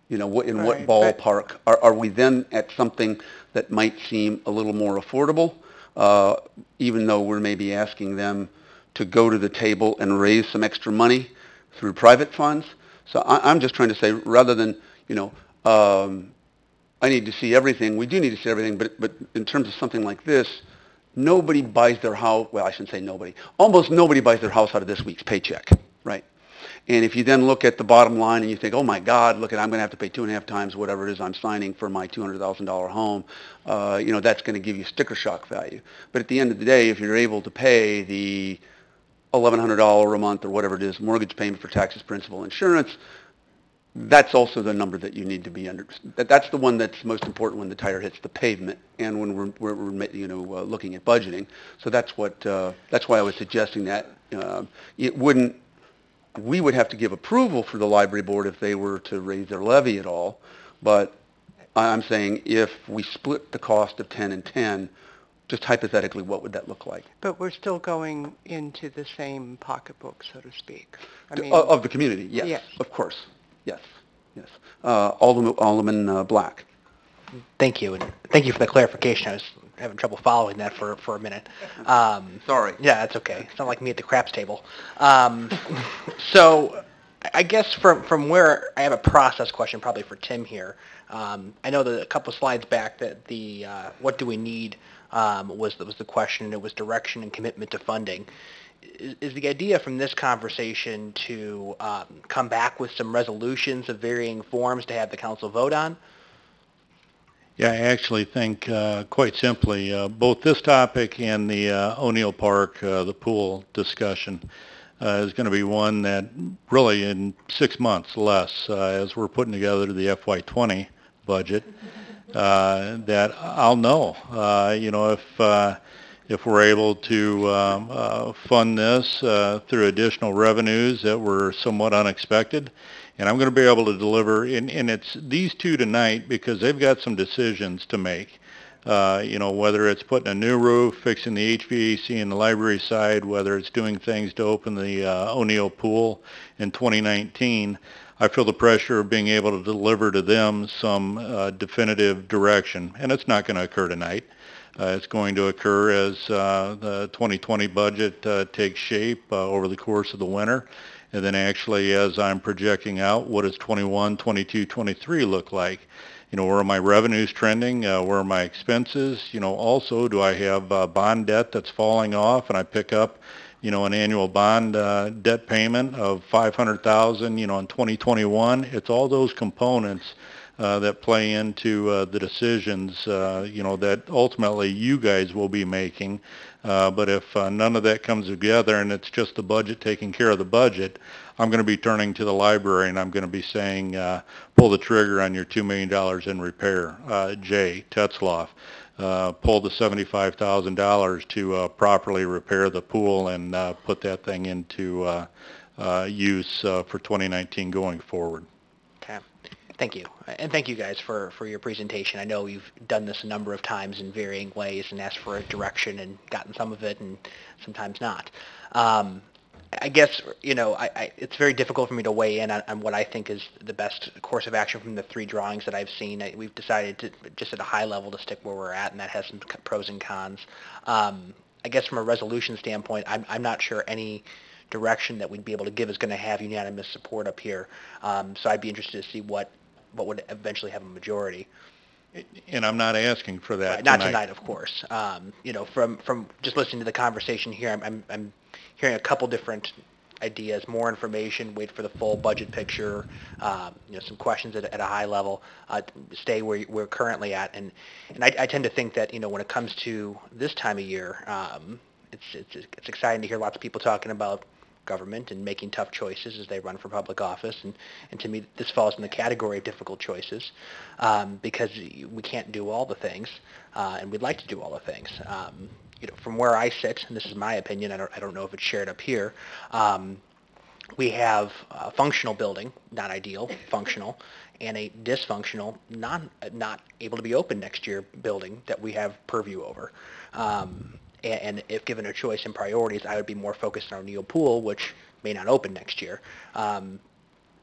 In what Right, ballpark? Are we then at something that might seem a little more affordable, even though we're maybe asking them to go to the table and raise some extra money through private funds? So I'm just trying to say, rather than, I need to see everything, we do need to see everything, but in terms of something like this, nobody buys their house, well, I shouldn't say nobody, almost nobody buys their house out of this week's paycheck, right? And if you then look at the bottom line and you think, oh my God, look at, I'm going to have to pay 2.5 times whatever it is I'm signing for my $200,000 home, that's going to give you sticker shock value. But at the end of the day, if you're able to pay the $1,100 a month or whatever it is, mortgage payment for taxes, principal, insurance, that's also the number that you need to be under. That's the one that's most important when the tire hits the pavement and when we're looking at budgeting. So that's why I was suggesting that we would have to give approval for the library board if they were to raise their levy at all. But I'm saying if we split the cost of 10 and 10, Just hypothetically, what would that look like? But we're still going into the same pocketbook, so to speak. I mean, Of the community, yes, yes. of course, yes, yes. Alderman Black. Thank you, and thank you for the clarification. I was having trouble following that for a minute. Sorry. Yeah, that's okay. It's not like me at the craps table. So I guess from where I have a process question probably for Tim here. I know that a couple slides back that the what do we need was the question, and it was direction and commitment to funding. Is the idea from this conversation to come back with some resolutions of varying forms to have the council vote on? Yeah, I actually think, quite simply, both this topic and the O'Neill Park, the pool discussion, is going to be one that really in 6 months less, as we're putting together the FY20 budget, that I'll know, if we're able to fund this through additional revenues that were somewhat unexpected. And I'm going to be able to deliver, and it's these two tonight because they've got some decisions to make. Whether it's putting a new roof, fixing the HVAC in the library side, whether it's doing things to open the O'Neill pool in 2019, I feel the pressure of being able to deliver to them some definitive direction. And it's not going to occur tonight. It's going to occur as the 2020 budget takes shape over the course of the winter. And then actually, as I'm projecting out, what does 21, 22, 23 look like? Where are my revenues trending? Where are my expenses? Also, do I have bond debt that's falling off and I pick up, an annual bond debt payment of $500,000, in 2021? It's all those components that play into the decisions, that ultimately you guys will be making. But if none of that comes together and it's just the budget taking care of the budget, I'm going to be turning to the library and I'm going to be saying, pull the trigger on your $2 million in repair. Jay Tetzloff, pull the $75,000 to properly repair the pool and put that thing into use for 2019 going forward. Okay. Thank you. And thank you guys for your presentation. I know you've done this a number of times in varying ways and asked for a direction and gotten some of it and sometimes not. I guess, it's very difficult for me to weigh in on what I think is the best course of action from the three drawings that I've seen. We've decided to, just at a high level, to stick where we're at, and that has some pros and cons. I guess from a resolution standpoint, I'm not sure any direction that we'd be able to give is going to have unanimous support up here. So I'd be interested to see what would eventually have a majority. And I'm not asking for that Right, not tonight, of course. From just listening to the conversation here, I'm hearing a couple different ideas, more information, wait for the full budget picture, some questions at a high level, stay where we're currently at. And I tend to think that, when it comes to this time of year, it's exciting to hear lots of people talking about government and making tough choices as they run for public office. And to me, this falls in the category of difficult choices because we can't do all the things, and we'd like to do all the things. From where I sit, and this is my opinion, I don't know if it's shared up here, we have a functional building, not ideal, functional, and a dysfunctional, not able to be open next year building that we have purview over. And if given a choice in priorities, I would be more focused on O'Neill Pool, which may not open next year.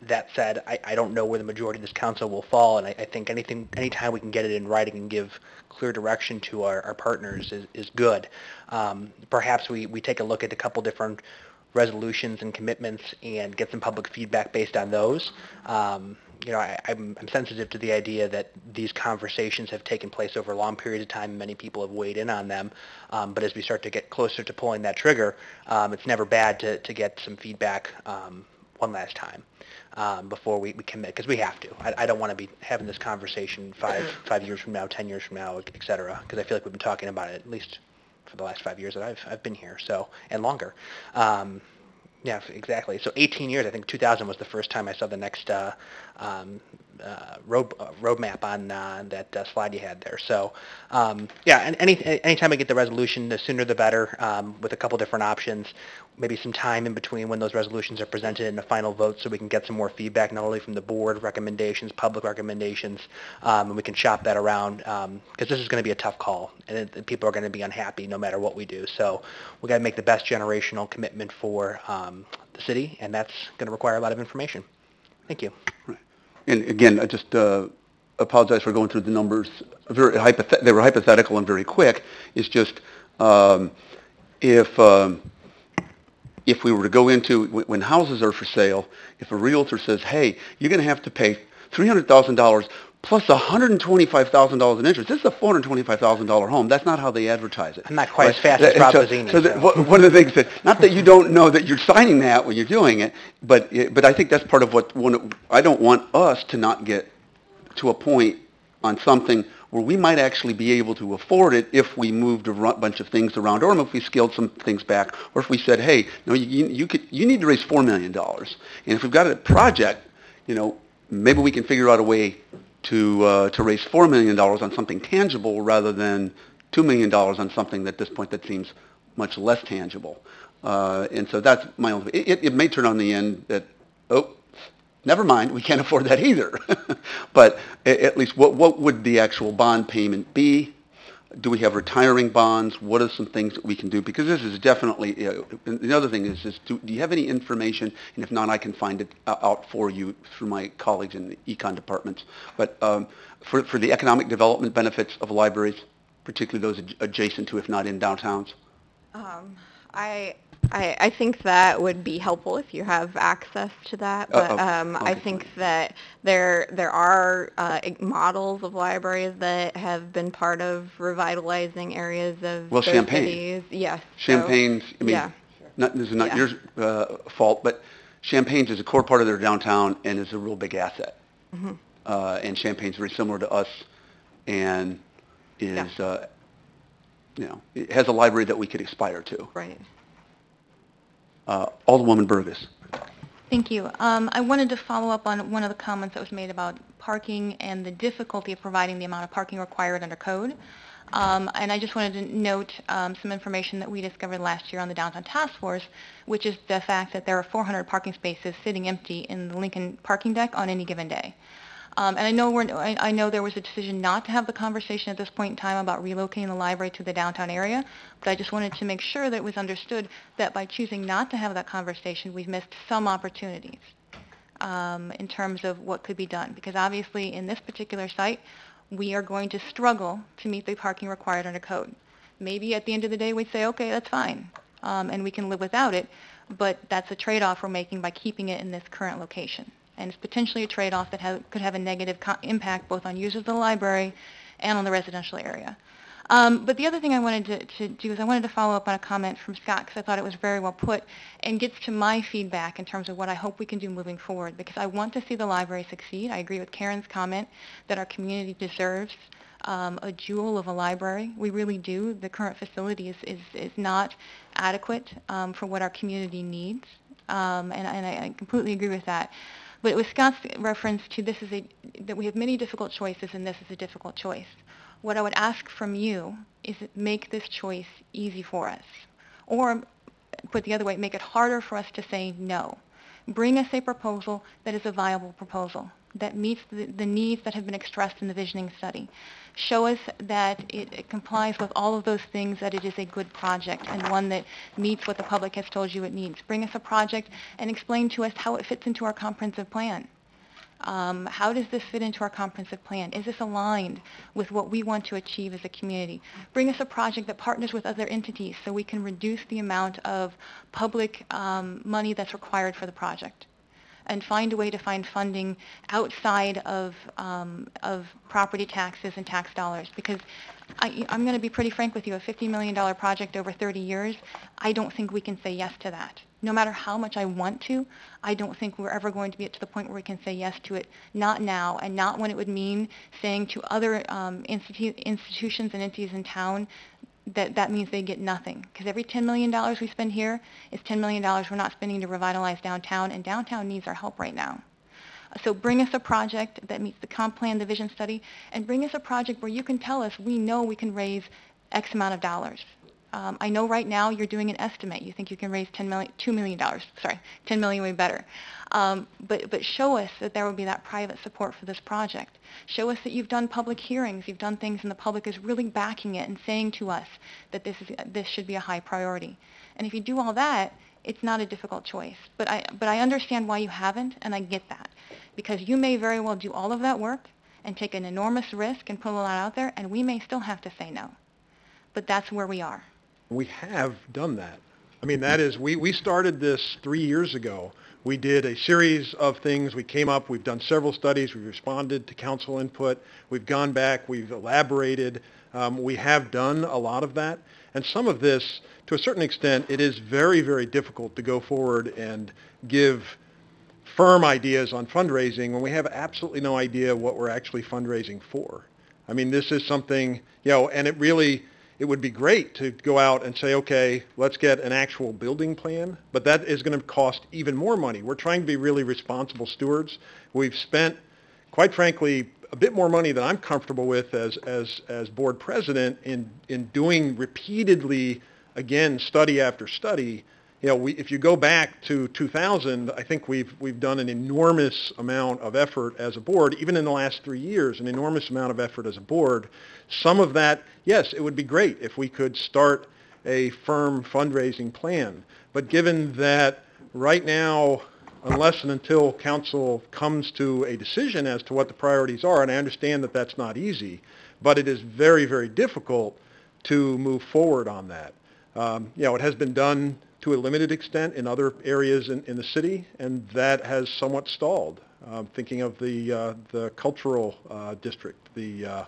That said, I don't know where the majority of this council will fall, and I think anytime we can get it in writing and give clear direction to our partners is good. Perhaps we take a look at a couple different resolutions and commitments and get some public feedback based on those. I'm sensitive to the idea that these conversations have taken place over long periods of time. Many people have weighed in on them. But as we start to get closer to pulling that trigger, it's never bad to get some feedback one last time before we commit, because we have to. I don't want to be having this conversation 5 years from now, 10 years from now, et cetera, because I feel like we've been talking about it at least for the last 5 years that I've been here, and longer. Yeah, exactly. So 18 years. I think 2000 was the first time I saw the next roadmap on that slide you had there. So yeah, and anytime I get the resolution, the sooner the better. With a couple different options, maybe some time in between when those resolutions are presented in a final vote so we can get some more feedback, not only from the board recommendations, public recommendations, and we can shop that around, because this is going to be a tough call, and people are going to be unhappy no matter what we do. So we got to make the best generational commitment for the city, and that's going to require a lot of information. Thank you. And again, I just apologize for going through the numbers. They were hypothetical and very quick. It's just if we were to go into, when houses are for sale, if a realtor says, hey, you're going to have to pay $300,000 plus $125,000 in interest, this is a $425,000 home. That's not how they advertise it. I'm not quite as fast as Rob Bazzini. One of the things that, not that you don't know that you're signing that when you're doing it, but I think that's part of I don't want us to not get to a point on something where we might actually be able to afford it if we moved a bunch of things around, or if we scaled some things back, or if we said, hey, no, you need to raise $4 million. And if we've got a project, maybe we can figure out a way to raise $4 million on something tangible rather than $2 million on something at this point that seems much less tangible. And so that's my only, it may turn on the end that, never mind, we can't afford that either. But at least what would the actual bond payment be? Do we have retiring bonds? What are some things that we can do? Because this is definitely, the other thing is do you have any information? And if not, I can find it out for you through my colleagues in the econ departments. But for the economic development benefits of libraries, particularly those adjacent to, if not in downtowns? I think that would be helpful if you have access to that, but okay. I think that there are models of libraries that have been part of revitalizing areas of those Champaign. Cities. Yes. Champaign's, this is not your fault, but Champaign's is a core part of their downtown and is a real big asset. Mm-hmm. And Champaign's very similar to us and is, it has a library that we could aspire to. Right. Alderwoman Burgess. Thank you. I wanted to follow up on one of the comments that was made about parking and the difficulty of providing the amount of parking required under code. And I just wanted to note some information that we discovered last year on the Downtown Task Force, which is the fact that there are 400 parking spaces sitting empty in the Lincoln parking deck on any given day. And I know there was a decision not to have the conversation at this point in time about relocating the library to the downtown area, but I just wanted to make sure that it was understood that by choosing not to have that conversation, we've missed some opportunities in terms of what could be done. Because obviously in this particular site, we are going to struggle to meet the parking required under code. Maybe at the end of the day, we'd say, okay, that's fine, and we can live without it, but that's a trade-off we're making by keeping it in this current location. And it's potentially a trade-off that could have a negative impact both on users of the library and on the residential area. But the other thing I wanted to do is I wanted to follow up on a comment from Scott because I thought it was very well put and gets to my feedback in terms of what I hope we can do moving forward, because I want to see the library succeed. I agree with Karen's comment that our community deserves a jewel of a library. We really do. The current facility is not adequate for what our community needs, and I completely agree with that. But it was Scott's reference to that we have many difficult choices and this is a difficult choice. What I would ask from you is make this choice easy for us. Or, put the other way, make it harder for us to say no. Bring us a proposal that is a viable proposal, that meets the needs that have been expressed in the visioning study. Show us that it complies with all of those things, that it is a good project and one that meets what the public has told you it needs. Bring us a project and explain to us how it fits into our comprehensive plan. How does this fit into our comprehensive plan? Is this aligned with what we want to achieve as a community? Bring us a project that partners with other entities so we can reduce the amount of public money that's required for the project, and find a way to find funding outside of property taxes and tax dollars. Because I'm going to be pretty frank with you, a $50 million project over 30 years, I don't think we can say yes to that. No matter how much I want to, I don't think we're ever going to be to the point where we can say yes to it, not now, and not when it would mean saying to other institutions and entities in town that means they get nothing. Because every $10 million we spend here is $10 million we're not spending to revitalize downtown, and downtown needs our help right now. So bring us a project that meets the comp plan, the vision study, and bring us a project where you can tell us we know we can raise X amount of dollars. I know right now you're doing an estimate. You think you can raise $2 million. Sorry, $10 million would be better. But show us that there would be that private support for this project. Show us that you've done public hearings, you've done things, and the public is really backing it and saying to us that this should be a high priority. And if you do all that, it's not a difficult choice. But I understand why you haven't, and I get that. Because you may very well do all of that work and take an enormous risk and put a lot out there, and we may still have to say no. But that's where we are. We have done that. I mean, that is, we started this 3 years ago. We did a series of things. We came up, we've done several studies, we've responded to council input, we've gone back, we've elaborated. We have done a lot of that. And some of this, to a certain extent, it is very, very difficult to go forward and give firm ideas on fundraising when we have absolutely no idea what we're actually fundraising for. I mean, this is something, and it would be great to go out and say, okay, let's get an actual building plan, but that is going to cost even more money. We're trying to be really responsible stewards. We've spent, quite frankly, a bit more money than I'm comfortable with as board president in doing repeatedly, again, study after study. If you go back to 2000, I think we've done an enormous amount of effort as a board, even in the last 3 years, an enormous amount of effort as a board. Some of that, yes, it would be great if we could start a firm fundraising plan. But given that right now, unless and until council comes to a decision as to what the priorities are, and I understand that that's not easy, but it is very, very difficult to move forward on that. It has been done to a limited extent in other areas in the city, and that has somewhat stalled. Thinking of the cultural district, the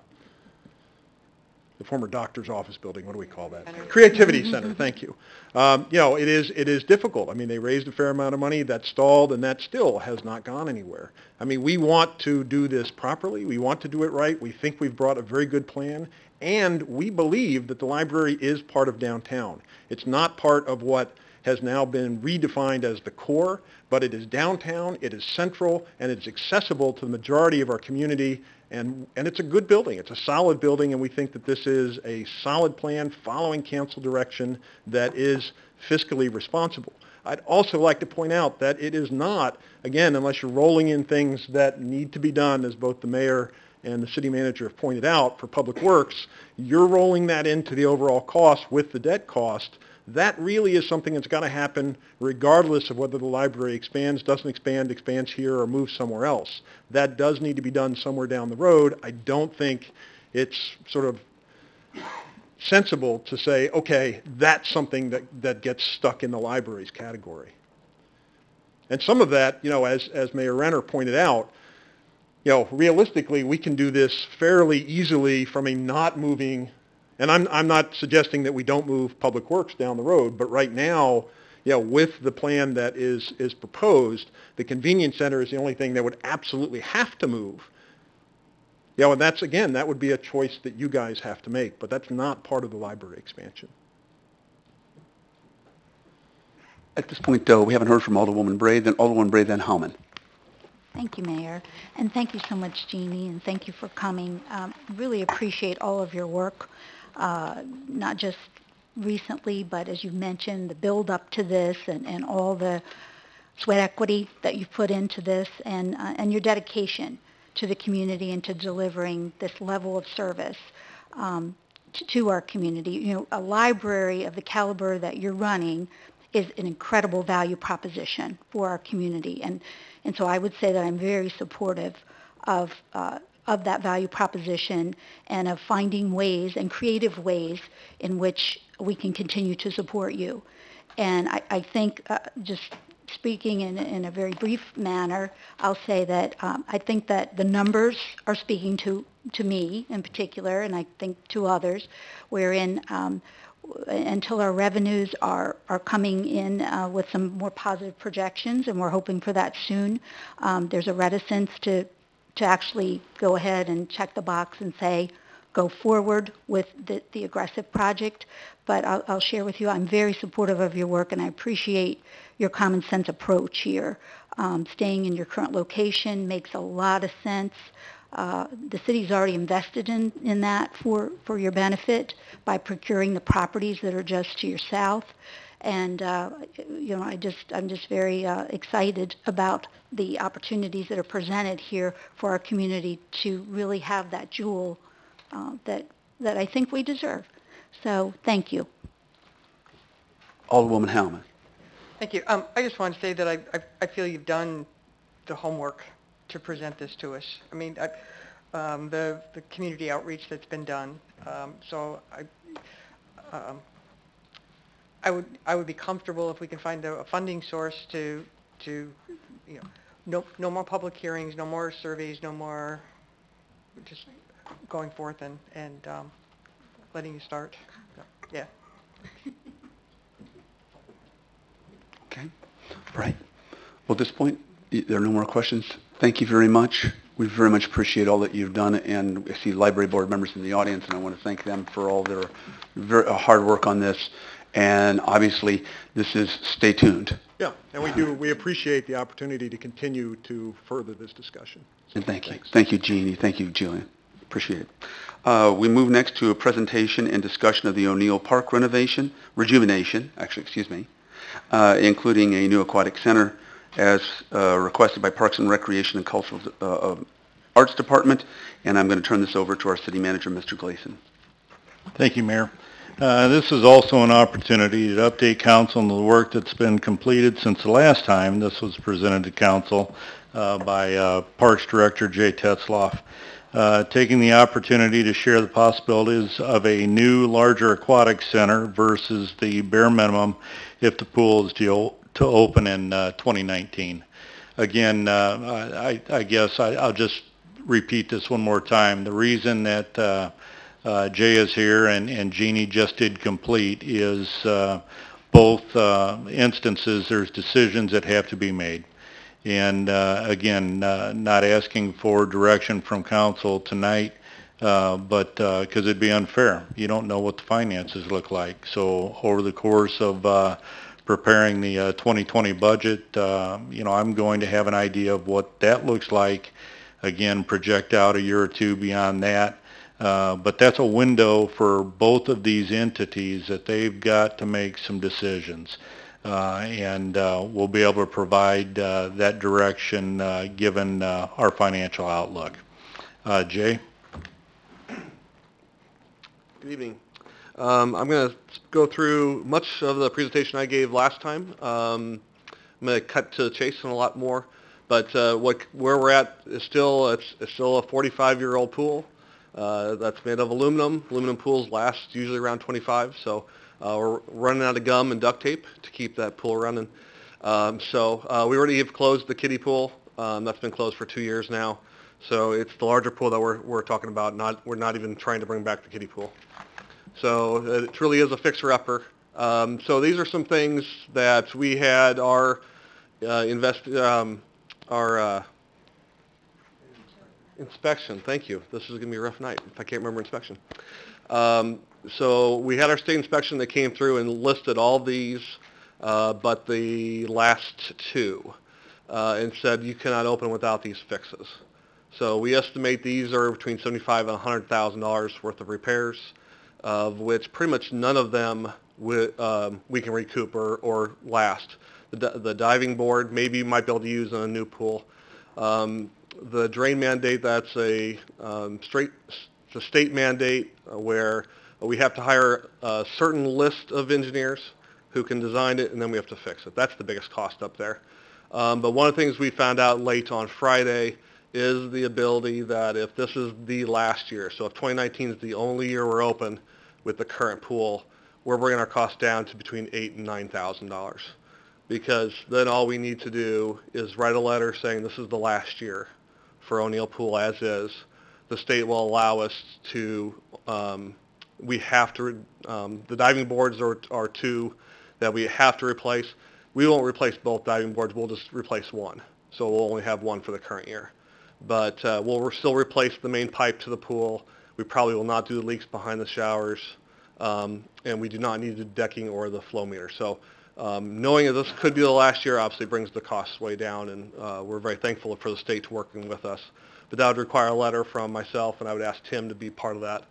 former doctor's office building, what do we call that? Creativity Center, thank you. It is difficult. I mean, they raised a fair amount of money, that stalled, and that still has not gone anywhere. I mean, we want to do this properly. We want to do it right. We think we've brought a very good plan, and we believe that the library is part of downtown. It's not part of what has now been redefined as the core, but it is downtown, it is central, and it's accessible to the majority of our community, and it's a good building. It's a solid building, and we think that this is a solid plan following council direction that is fiscally responsible. I'd also like to point out that it is not, again, unless you're rolling in things that need to be done, as both the mayor and the city manager have pointed out, for public works, you're rolling that into the overall cost with the debt cost. That really is something that's got to happen regardless of whether the library expands, doesn't expand, expands here, or moves somewhere else. That does need to be done somewhere down the road. I don't think it's sort of sensible to say, okay, that's something that gets stuck in the library's category. And some of that, as Mayor Renner pointed out, realistically, we can do this fairly easily from a not moving. And I'm not suggesting that we don't move public works down the road, but right now, with the plan that is proposed, the convenience center is the only thing that would absolutely have to move. And that's, again, that would be a choice that you guys have to make, but that's not part of the library expansion. At this point, though, we haven't heard from Alderwoman Bray, then Alderwoman Bray, then Howman. Thank you, Mayor. And thank you so much, Jeannie, and thank you for coming. Really appreciate all of your work. Not just recently, but as you mentioned, the build up to this and all the sweat equity that you've put into this and your dedication to the community and to delivering this level of service to our community. A library of the caliber that you're running is an incredible value proposition for our community. And so I would say that I'm very supportive of that value proposition and of finding ways and creative ways in which we can continue to support you. And I think, just speaking in a very brief manner, I'll say that I think that the numbers are speaking to me in particular, and I think to others, wherein until our revenues are coming in with some more positive projections, and we're hoping for that soon, there's a reticence to actually go ahead and check the box and say, go forward with the aggressive project. But I'll share with you, I'm very supportive of your work, and I appreciate your common sense approach here. Staying in your current location makes a lot of sense. The city's already invested in that for your benefit by procuring the properties that are just to your south. And, I'm just very excited about the opportunities that are presented here for our community to really have that jewel that I think we deserve. So thank you. Alderwoman Howman. Thank you. I just want to say that I feel you've done the homework to present this to us. I mean, the community outreach that's been done. So I would be comfortable if we can find a funding source to no more public hearings, no more surveys, no more just going forth and letting you start. Yeah. Okay. All right. Well, at this point, there are no more questions. Thank you very much. We very much appreciate all that you've done, and I see library board members in the audience, and I want to thank them for all their very hard work on this. And obviously, this is stay tuned. Yeah, and we appreciate the opportunity to continue to further this discussion. And thank you. Thanks. Thank you, Jeannie. Thank you, Julian. Appreciate it. We move next to a presentation and discussion of the O'Neill Park rejuvenation, including a new aquatic center as requested by Parks and Recreation and Cultural Arts Department. And I'm going to turn this over to our city manager, Mr. Gleason. Thank you, Mayor. This is also an opportunity to update council on the work that's been completed since the last time this was presented to council by Parks Director Jay Tetzloff. Taking the opportunity to share the possibilities of a new, larger aquatic center versus the bare minimum if the pool is to open in 2019. Again, I guess I'll just repeat this one more time. The reason that Jay is here and Jeannie just did complete is both instances there's decisions that have to be made. And again, not asking for direction from council tonight, but because it'd be unfair. You don't know what the finances look like. So over the course of preparing the 2020 budget, I'm going to have an idea of what that looks like. Again, project out a year or two beyond that. But that's a window for both of these entities that they've got to make some decisions. And we'll be able to provide that direction given our financial outlook. Jay? Good evening. I'm going to go through much of the presentation I gave last time. I'm going to cut to the chase on a lot more. But where we're at is still a 45-year-old pool. That's made of aluminum. Aluminum pools last usually around 25, so we're running out of gum and duct tape to keep that pool running. We already have closed the kiddie pool. That's been closed for 2 years now. So it's the larger pool that we're talking about. We're not even trying to bring back the kiddie pool. So it truly is a fixer-upper. So these are some things that we had our inspection. Thank you. This is going to be a rough night if I can't remember inspection. So we had our state inspection that came through and listed all these, but the last two, and said you cannot open without these fixes. So we estimate these are between $75,000 and $100,000 worth of repairs, of which pretty much none of them we can recoup or last. The diving board, maybe you might be able to use in a new pool. The drain mandate, that's a state mandate where we have to hire a certain list of engineers who can design it, and then we have to fix it. That's the biggest cost up there. But one of the things we found out late on Friday is the ability that if this is the last year, so if 2019 is the only year we're open with the current pool, we're bringing our costs down to between $8,000 and $9,000. Because then all we need to do is write a letter saying this is the last year for O'Neill Pool as is. The state will allow us to, we have to, the diving boards are two that we have to replace. We won't replace both diving boards, we'll just replace one. So we'll only have one for the current year. But we'll still replace the main pipe to the pool. We probably will not do the leaks behind the showers. And we do not need the decking or the flow meter. So Knowing that this could be the last year obviously brings the costs way down, and we're very thankful for the state working with us. But that would require a letter from myself, and I would ask Tim to be part of that.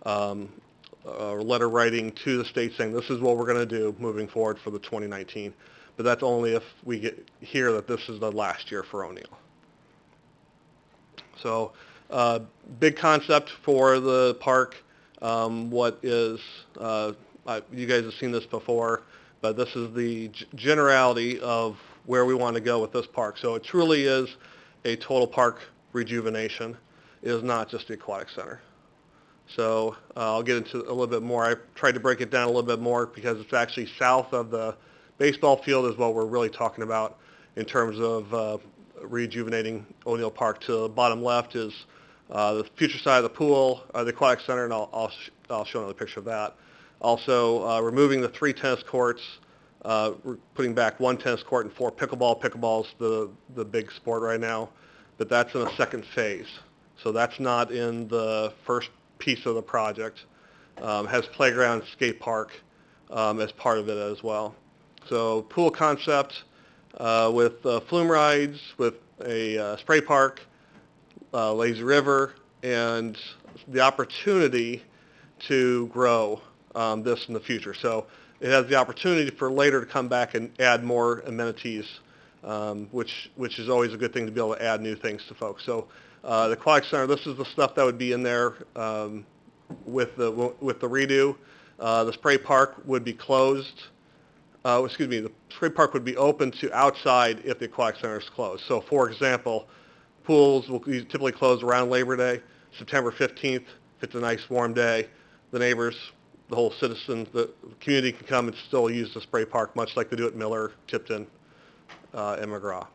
A letter writing to the state saying this is what we're going to do moving forward for the 2019. But that's only if we hear that this is the last year for O'Neill. So big concept for the park. What is, you guys have seen this before, but this is the generality of where we want to go with this park. So it truly is a total park rejuvenation. It is not just the aquatic center. So I'll get into a little bit more. I tried to break it down a little bit more because it's actually south of the baseball field is what we're really talking about in terms of rejuvenating O'Neill Park. To the bottom left is the future side of the pool, the aquatic center, and I'll show another picture of that. Also, removing the 3 tennis courts, putting back 1 tennis court and 4 pickleball. Pickleball's the big sport right now, but that's in a second phase. So that's not in the first piece of the project. Has playground, skate park as part of it as well. So pool concept with flume rides, with a spray park, lazy river, and the opportunity to grow this in the future. So it has the opportunity for later to come back and add more amenities, which is always a good thing to be able to add new things to folks. So the aquatic center, this is the stuff that would be in there with the redo. The spray park would be closed. The spray park would be open to outside if the aquatic center is closed. So for example, pools will typically close around Labor Day, September 15th. If it's a nice warm day, the neighbors, the whole citizens, the community can come and still use the spray park, much like they do at Miller, Tipton, and McGraw.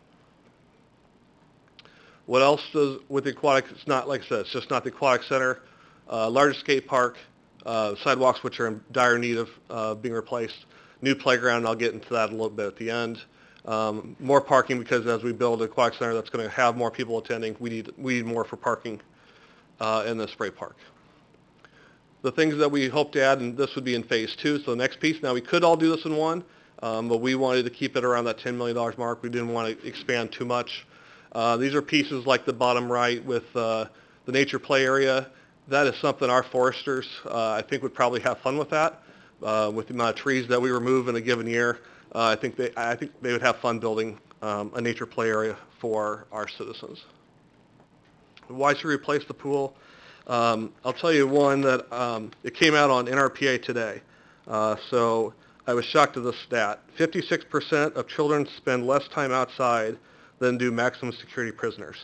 What else does with the aquatic? It's not, like I said, it's just not the aquatic center. Larger skate park, sidewalks which are in dire need of being replaced. New playground, and I'll get into that a little bit at the end. More parking, because as we build an aquatic center that's going to have more people attending, we need more for parking in the spray park. The things that we hope to add, and this would be in phase 2, so the next piece. Now we could all do this in one, but we wanted to keep it around that $10 million mark. We didn't want to expand too much. These are pieces like the bottom right with the nature play area. That is something our foresters, I think, would probably have fun with that. With the amount of trees that we remove in a given year, I think they would have fun building a nature play area for our citizens. Why should we replace the pool? I'll tell you one that it came out on NRPA today. So I was shocked at this stat. 56% of children spend less time outside than do maximum security prisoners.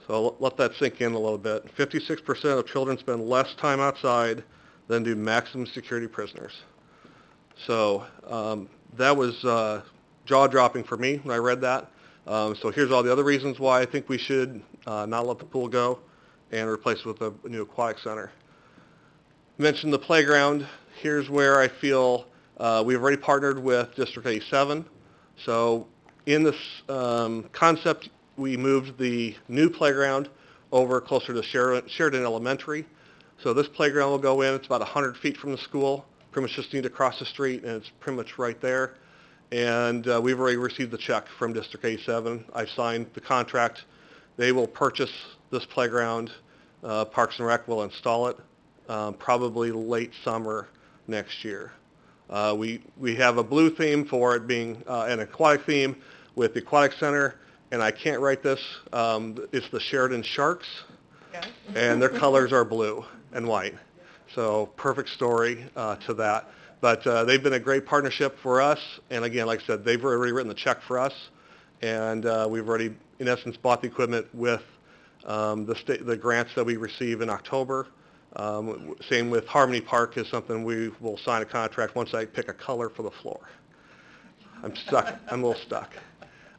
So let that sink in a little bit. 56% of children spend less time outside than do maximum security prisoners. So that was jaw-dropping for me when I read that. So here's all the other reasons why I think we should not let the pool go and replace it with a new aquatic center. Mentioned the playground. Here's where I feel we've already partnered with District 87. So in this concept, we moved the new playground over closer to Sheridan Elementary. So this playground will go in. It's about 100 feet from the school. Pretty much just need to cross the street, and it's pretty much right there. And we've already received the check from District 87. I signed the contract. They will purchase this playground. Parks and Rec will install it probably late summer next year. We have a blue theme for it being an aquatic theme with the aquatic center, and I can't write this. It's the Sheridan Sharks, and their colors are blue and white. So perfect story to that. But they've been a great partnership for us, and again, like I said, they've already written the check for us, and we've already, in essence, bought the equipment with the grants that we receive in October. Same with Harmony Park is something we will sign a contract once I pick a color for the floor. I'm stuck. I'm a little stuck.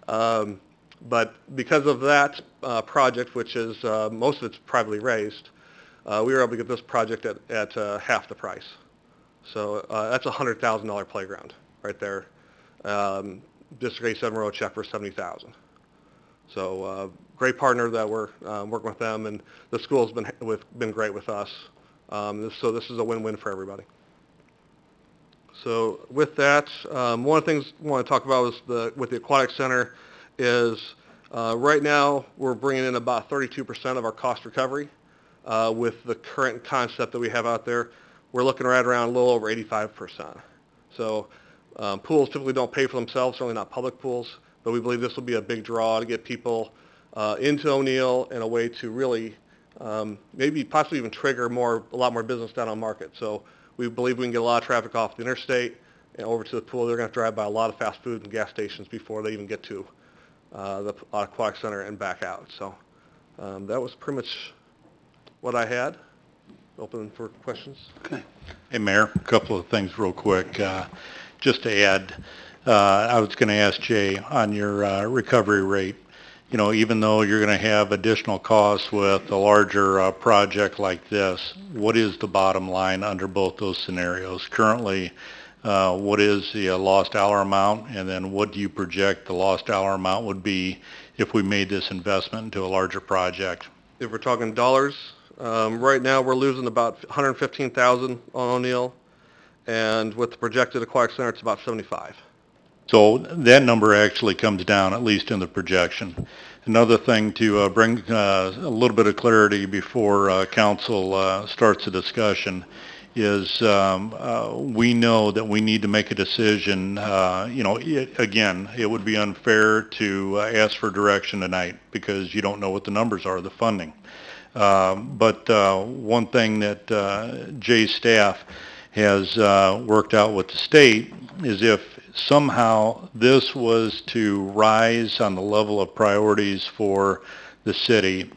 But because of that project, which is most of it's privately raised, we were able to get this project at half the price. So that's a $100,000 playground right there. District 87 wrote a check for $70,000. So great partner that we're working with them, and the school's been great with us. So this is a win-win for everybody. So with that, one of the things I want to talk about is with the aquatic center is right now we're bringing in about 32% of our cost recovery. With the current concept that we have out there, we're looking right around a little over 85%. So pools typically don't pay for themselves, certainly not public pools, but we believe this will be a big draw to get people into O'Neill and a way to really maybe possibly even trigger a lot more business down on Market. So we believe we can get a lot of traffic off the interstate and over to the pool. They're going to drive by a lot of fast food and gas stations before they even get to the aquatic center and back out. So that was pretty much what I had. Open for questions. Okay. Hey, Mayor, a couple of things real quick. Just to add, I was going to ask Jay on your recovery rate. You know, even though you're going to have additional costs with a larger project like this, what is the bottom line under both those scenarios? Currently, what is the lost dollar amount, and then what do you project the lost dollar amount would be if we made this investment into a larger project? If we're talking dollars, right now we're losing about $115,000 on O'Neill, and with the projected aquatic center, it's about 75. So that number actually comes down, at least in the projection. Another thing to bring a little bit of clarity before council starts the discussion is we know that we need to make a decision. Again, it would be unfair to ask for direction tonight because you don't know what the numbers are, the funding. But one thing that Jay's staff has worked out with the state is if somehow this was to rise on the level of priorities for the city,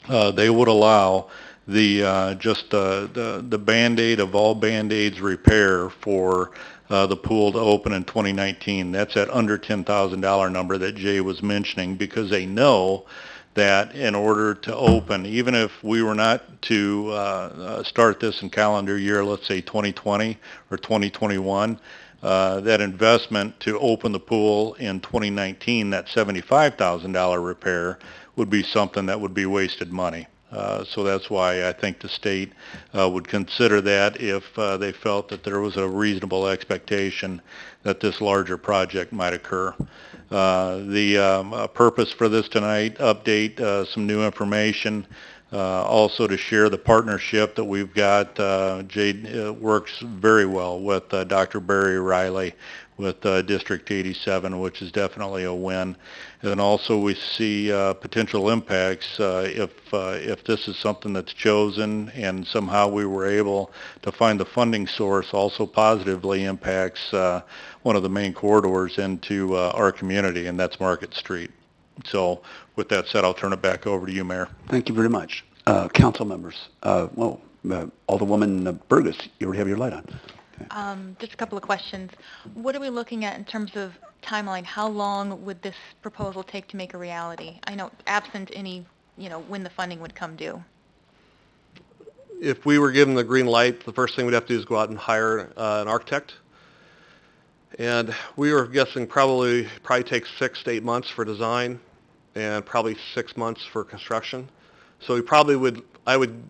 they would allow the Band-Aid of all Band-Aids repair for the pool to open in 2019. That's that under $10,000 number that Jay was mentioning, because they know that in order to open, even if we were not to start this in calendar year, let's say 2020 or 2021, that investment to open the pool in 2019, that $75,000 repair, would be something that would be wasted money. So that's why I think the state would consider that if they felt that there was a reasonable expectation that this larger project might occur. The purpose for this tonight, update some new information, also to share the partnership that we've got. Jay works very well with Dr. Barry Riley with District 87, which is definitely a win. And also we see potential impacts if this is something that's chosen and somehow we were able to find the funding source, also positively impacts one of the main corridors into our community, and that's Market Street. So with that said, I'll turn it back over to you, Mayor. Thank you very much. Council members, Alderwoman Burgess, you already have your light on. Just a couple of questions. What are we looking at in terms of timeline? How long would this proposal take to make a reality? I know, absent any, when the funding would come due. If we were given the green light, the first thing we'd have to do is go out and hire an architect. And we were guessing probably takes 6 to 8 months for design and probably 6 months for construction. So I would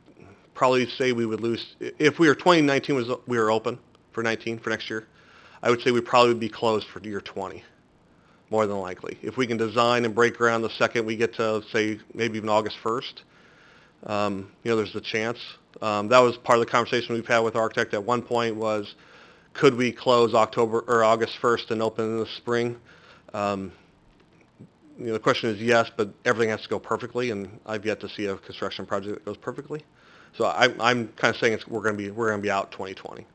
probably say we would lose, if 2019 we were open for next year, I would say we'd probably be closed for year 20, more than likely. If we can design and break ground the second we get to, say, maybe even August 1st, there's a chance. That was part of the conversation we've had with our architect at one point was, could we close October or August 1st and open in the spring? The question is yes, but everything has to go perfectly, and I've yet to see a construction project that goes perfectly. So I'm kind of saying we're going to be out 2020.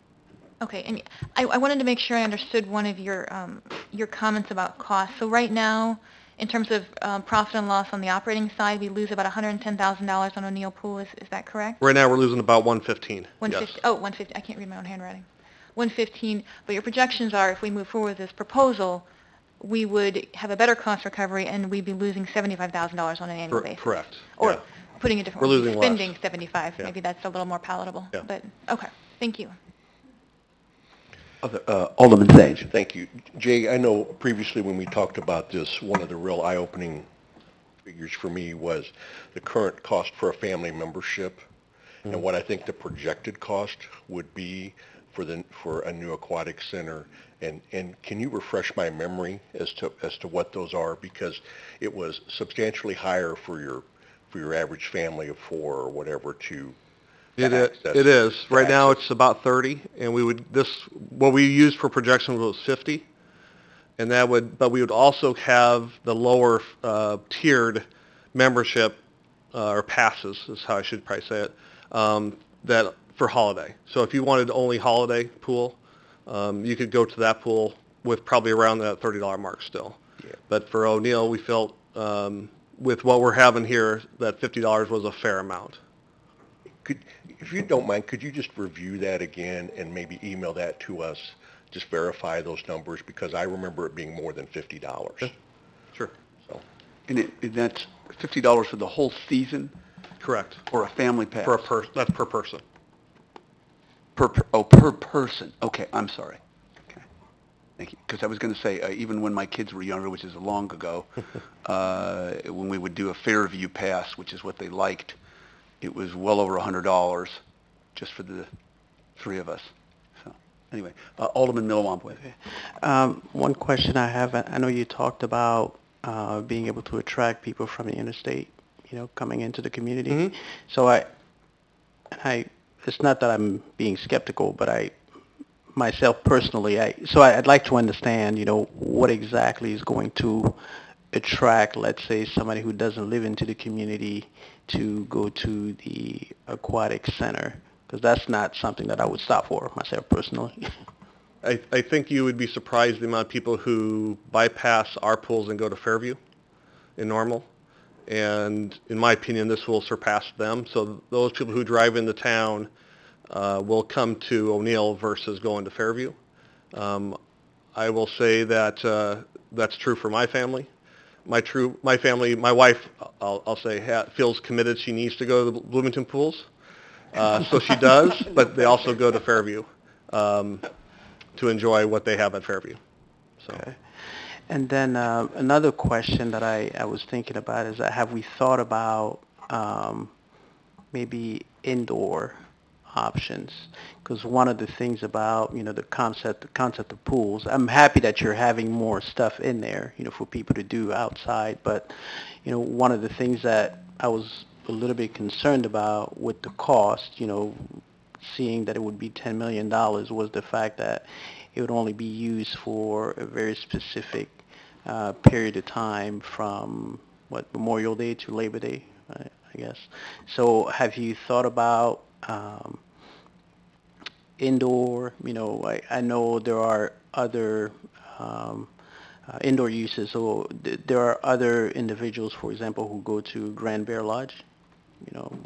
Okay, and I wanted to make sure I understood one of your comments about cost. So right now, in terms of profit and loss on the operating side, we lose about $110,000 on O'Neill Pool. Is that correct? Right now, we're losing about $115,000. Yes. Oh, $115,000. I can't read my own handwriting. $115,000. But your projections are, if we move forward with this proposal, we would have a better cost recovery, and we'd be losing $75,000 on an annual basis. Correct. Or yeah. putting it different We're way, losing spending less. $75,000. Yeah. Maybe that's a little more palatable. Yeah. But okay, thank you. Alderman Sage. Thank you. Jay, I know previously when we talked about this, one of the real eye-opening figures for me was the current cost for a family membership and what I think the projected cost would be for a new aquatic center, and can you refresh my memory as to what those are, because it was substantially higher for your average family of four or whatever to It access. is. Right now, access. it's about 30, and what we used for projections was 50, and but we would also have the lower tiered membership or passes, is how I should probably say it, that for holiday. So if you wanted only holiday pool, you could go to that pool with probably around that $30 mark still. Yeah. But for O'Neill, we felt with what we're having here, that $50 was a fair amount. If you don't mind, could you just review that again and maybe email that to us? Just verify those numbers, because I remember it being more than $50. Sure. So. And that's $50 for the whole season? Correct. Or a family pass? That's per person. Per person. Okay, I'm sorry. Okay. Thank you. Because I was going to say, even when my kids were younger, which is long ago, when we would do a Fairview pass, which is what they liked, it was well over $100 just for the three of us. So anyway, Alderman Milliwamp. One question I have, I know you talked about being able to attract people from the interstate, coming into the community. Mm-hmm. So it's not that I'm being skeptical, but myself personally, I'd like to understand, what exactly is going to attract, let's say, somebody who doesn't live into the community to go to the aquatic center, because that's not something that I would stop for myself personally. I think you would be surprised the amount of people who bypass our pools and go to Fairview in Normal. And in my opinion, this will surpass them. So those people who drive into town will come to O'Neill versus going to Fairview. I will say that that's true for my family. My family, my wife, I'll say, feels committed. She needs to go to the Bloomington pools, so she does. But they also go to Fairview to enjoy what they have at Fairview. So. Okay. And then another question that I was thinking about is, have we thought about maybe indoor options? Because one of the things about the concept of pools, I'm happy that you're having more stuff in there, for people to do outside. But one of the things that I was a little bit concerned about with the cost, seeing that it would be $10 million, was the fact that it would only be used for a very specific period of time, from Memorial Day to Labor Day, I guess. So have you thought about indoor? I know there are other indoor uses. So there are other individuals, for example, who go to Grand Bear Lodge,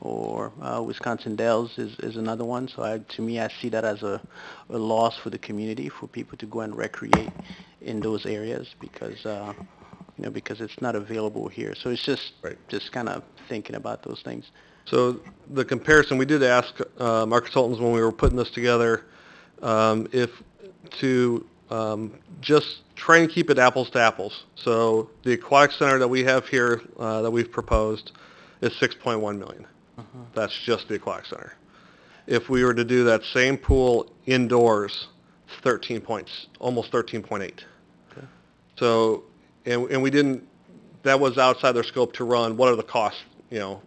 or Wisconsin Dells is another one. So to me, I see that as a loss for the community, for people to go and recreate in those areas, because because it's not available here. So it's just kind of thinking about those things. So the comparison, we did ask our consultants when we were putting this together, if to just try and keep it apples to apples. So the aquatic center that we have here that we've proposed is $6.1 million. Uh-huh. That's just the aquatic center. If we were to do that same pool indoors, it's almost 13.8. Okay. So, and we didn't, that was outside their scope to run. What are the costs,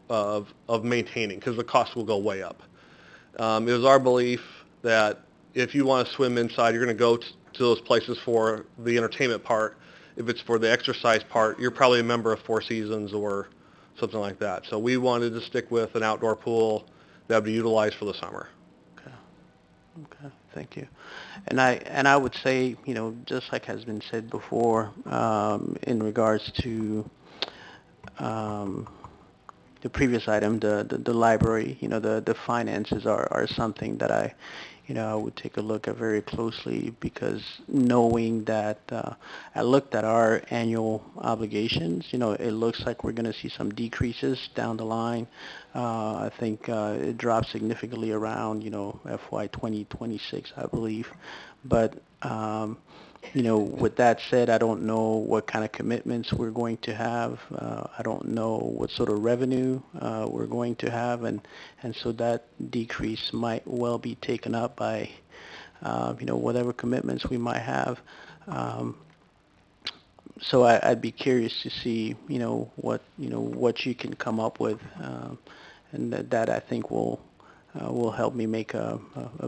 of maintaining? Because the costs will go way up. It was our belief that if you want to swim inside, you're going to go to those places for the entertainment part. If it's for the exercise part, you're probably a member of Four Seasons or something like that. So we wanted to stick with an outdoor pool that would be utilized for the summer. Okay, thank you. And I would say, just like has been said before, in regards to the previous item, the library, the finances are something that I would take a look at very closely, because knowing that I looked at our annual obligations, it looks like we're going to see some decreases down the line. I think it dropped significantly around, FY 2026, I believe. But with that said, I don't know what kind of commitments we're going to have. I don't know what sort of revenue we're going to have, and so that decrease might well be taken up by whatever commitments we might have. So I'd be curious to see, what you can come up with, and that I think will help me make a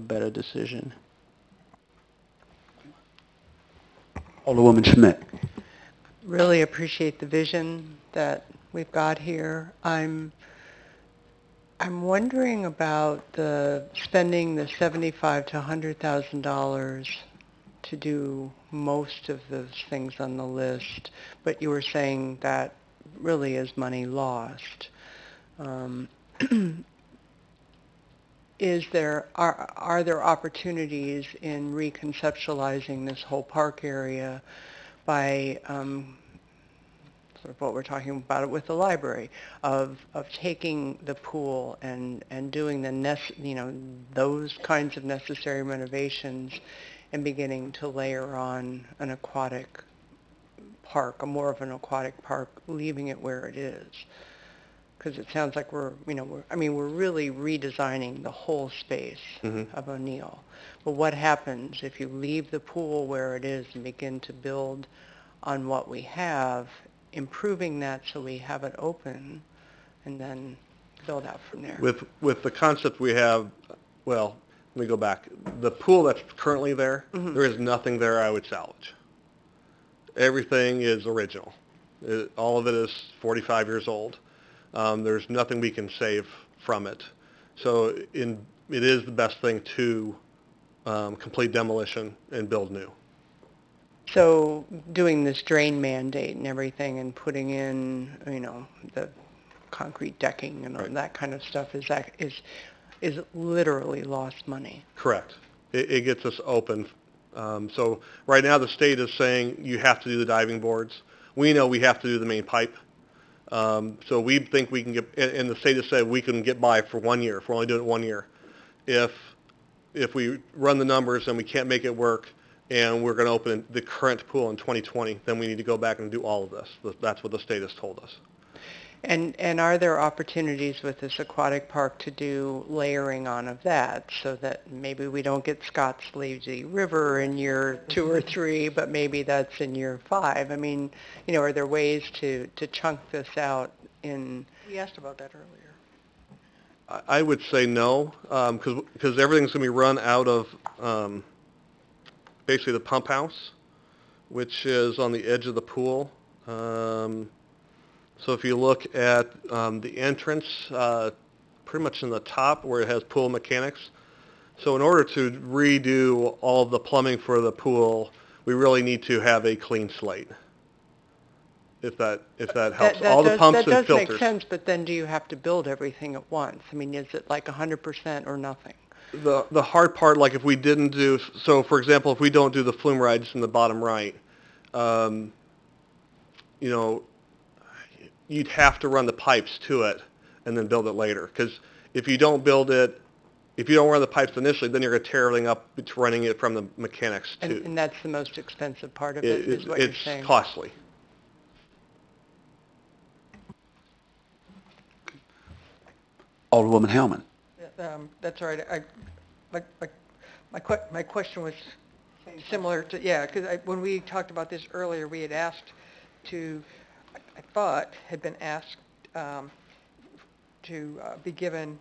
better decision. Alderwoman Schmidt. Really appreciate the vision that we've got here. I'm wondering about the spending the $75,000 to $100,000 to do most of those things on the list, but you were saying that really is money lost. Are there opportunities in reconceptualizing this whole park area by sort of what we're talking about it with the library, of taking the pool and doing those kinds of necessary renovations and beginning to layer on an aquatic park, more of an aquatic park, leaving it where it is? Because it sounds like we're really redesigning the whole space of O'Neill. But what happens if you leave the pool where it is and begin to build on what we have, improving that so we have it open, and then build out from there? With the concept we have, well, let me go back. The pool that's currently there, there is nothing there I would salvage. Everything is original. All of it is 45 years old. There's nothing we can save from it. So it is the best thing to complete demolition and build new. So doing this drain mandate and everything and putting in, the concrete decking and all that kind of stuff is literally lost money. Correct. It gets us open. So right now the state is saying you have to do the diving boards. We know we have to do the main pipe. So we think we can get, and the state has said we can get by for 1 year, if we're only doing it 1 year. If we run the numbers and we can't make it work, and we're going to open the current pool in 2020, then we need to go back and do all of this. That's what the state has told us. And are there opportunities with this aquatic park to do layering on of that, so that maybe we don't get Scott's Lazy River in year 2 or 3, but maybe that's in year 5? I mean, are there ways to chunk this out in... We asked about that earlier. I would say no, because everything's going to be run out of basically the pump house, which is on the edge of the pool. So if you look at the entrance, pretty much in the top where it has pool mechanics. So in order to redo all of the plumbing for the pool, we really need to have a clean slate. If that helps. All the pumps and filters. That does make sense, but then do you have to build everything at once? I mean, is it like 100% or nothing? The hard part, like if we didn't do, so for example, if we don't do the flume rides in the bottom right, you'd have to run the pipes to it and then build it later. Because if you don't build it, if you don't run the pipes initially, then you're going to tear everything up to running it from the mechanics too. And that's the most expensive part of it, is what you're saying? It's costly. Alderwoman Hellman. That's all right. My question was similar to, because when we talked about this earlier, we had asked to, I thought, had been asked to be given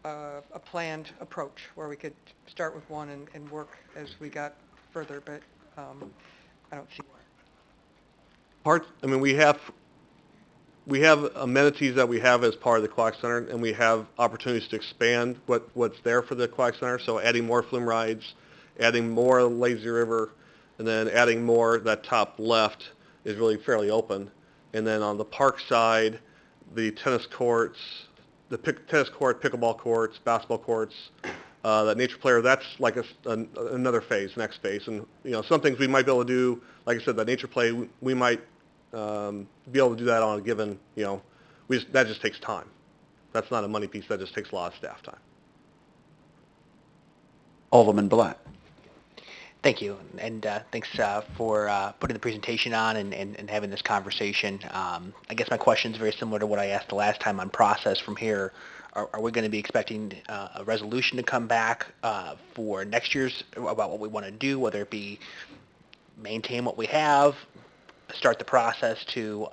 a planned approach where we could start with one and work as we got further, but I don't see why. We have amenities that we have as part of the Aquatic Center, and we have opportunities to expand what's there for the Aquatic Center. So adding more flume rides, adding more Lazy River, and then adding more, that top left is really fairly open. And then on the park side, the tennis courts, tennis court, pickleball courts, basketball courts, that nature player, that's like another phase, next phase. And some things we might be able to do, like I said, that nature play, we might be able to do that on a given, that just takes time. That's not a money piece, that just takes a lot of staff time. Alderman Black. Thank you, and thanks for putting the presentation on and having this conversation. I guess my question is very similar to what I asked the last time on process from here. are we going to be expecting a resolution to come back for next year's about what we want to do, whether it be maintain what we have, start the process to,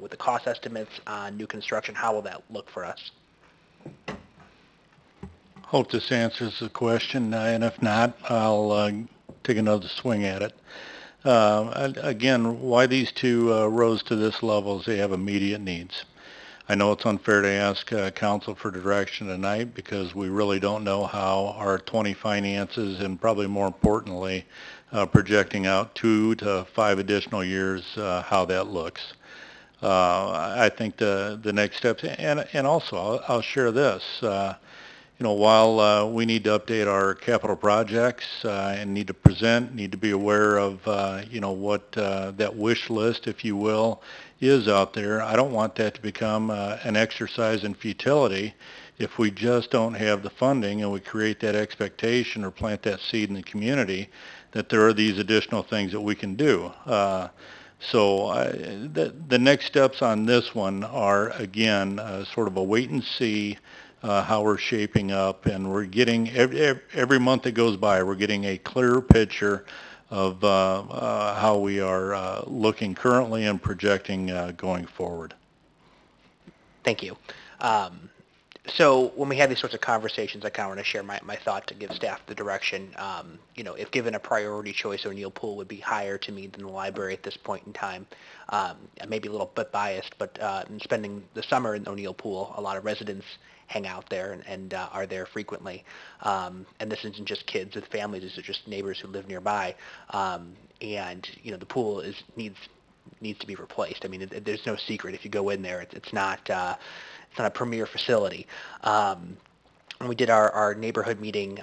with the cost estimates on new construction? How will that look for us? Hope this answers the question, and if not, I'll take another swing at it. Again, why these two rose to this level is they have immediate needs. I know it's unfair to ask council for direction tonight because we really don't know how our 20 finances, and probably more importantly, projecting out 2 to 5 additional years, how that looks. I think the next steps, and also I'll share this. While we need to update our capital projects and need to present, need to be aware of, what that wish list, if you will, is out there, I don't want that to become an exercise in futility if we just don't have the funding and we create that expectation or plant that seed in the community that there are these additional things that we can do. So the next steps on this one are, again, sort of a wait and see how we're shaping up, and we're getting, every month that goes by, we're getting a clearer picture of how we are looking currently and projecting going forward. Thank you. So when we have these sorts of conversations, I kind of want to share my thought to give staff the direction. If given a priority choice, O'Neill Pool would be higher to me than the library at this point in time. I may be a little bit biased, but in spending the summer in O'Neill Pool, a lot of residents hang out there and are there frequently. And this isn't just kids with families, these are just neighbors who live nearby. And the pool needs to be replaced. I mean, there's no secret. If you go in there, it's not a premier facility. When we did our neighborhood meeting